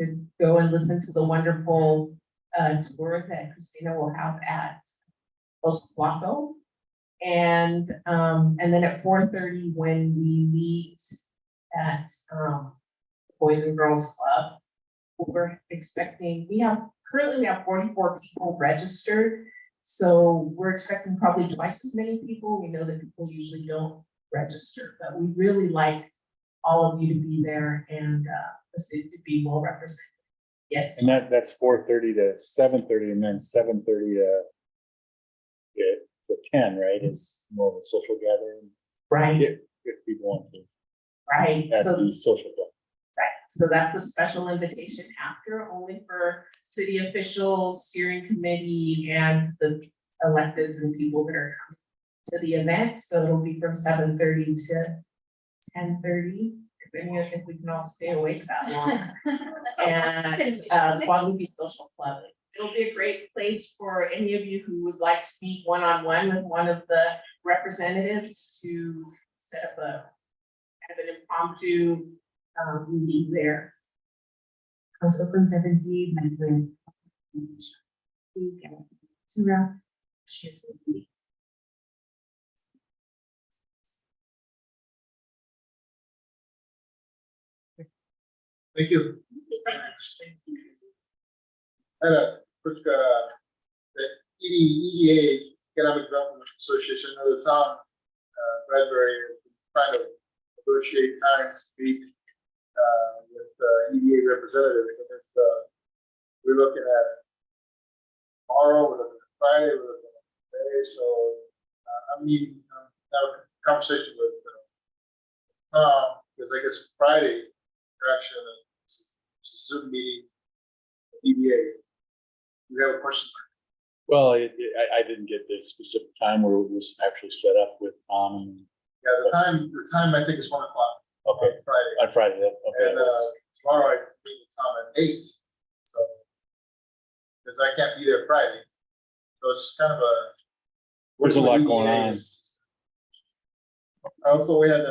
listen to the wonderful tour that Christina will have at Oso Flacco. And then at 4:30, when we meet at Boys and Girls Club, we're expecting, currently we have 44 people registered. So we're expecting probably twice as many people. We know that people usually don't register, but we really like all of you to be there and the city to be well represented. Yes. And that's 4:30 to 7:30, and then 7:30 to 10, right? Is more of a social gathering. Right, If people want to, right. at So the social club. right, so that's a special invitation after, only for city officials, steering committee, and the electeds and people that are coming to the event. So it'll be from 7:30 to 10:30, depending on if we can all stay awake that long. And Guadalupe Social Club. It'll be a great place for any of you who would like to meet one-on-one with one of the representatives to set up a kind of an impromptu meeting there. Council Conservancy, Madrid. Sura. Thank you. And a quick, the EDA, Economic Development Association, another town, Bradbury, has been trying to negotiate times to meet, with, EDA representatives, and it's, we're looking at tomorrow, we're looking at Friday, we're looking at today, so, I'm meeting, have a conversation with, because I guess Friday, they're actually in a Zoom meeting, EDA. We have a person. Well, I didn't get the specific time where it was actually set up with Tom. Yeah, the time I think is 1 o'clock. Okay. Friday. On Friday, okay. And, tomorrow I meet with Tom at 8, so. Because I can't be there Friday. So it's kind of a. There's a lot going EDA on. is- Also, we had,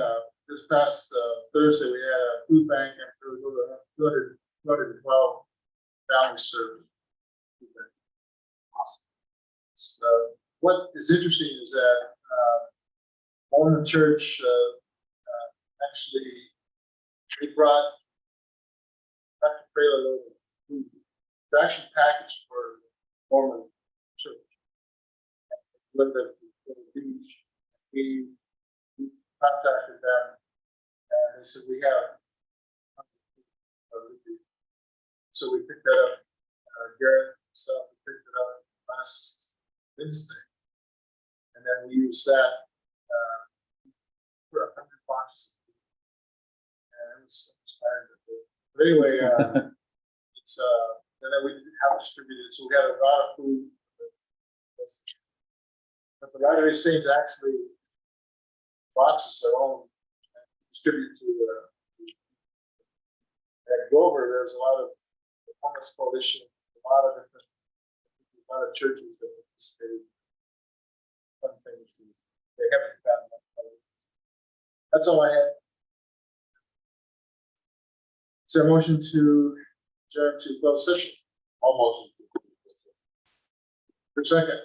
this past, Thursday, we had a food bank and there was over 212 families served. Food bank. Awesome. So, what is interesting is that, Mormon Church, actually, they brought back a trailer load of food. It's actually packaged for Mormon Church. Lived at the beach. We contacted them and they said, we have. So we picked that up, Garrett, himself, we picked it up last Wednesday. And then we used that, for 100 boxes. And it was tired. But anyway, it's, and then we have distributed, so we got a lot of food. But the Latter-day Saints actually boxes their own, and distribute to, at Grover, there's a lot of the homeless coalition, a lot of different, a lot of churches that participate. Fun things, they haven't found much. That's all I had. Is there a motion to adjourn to closed session? All motions. For a second.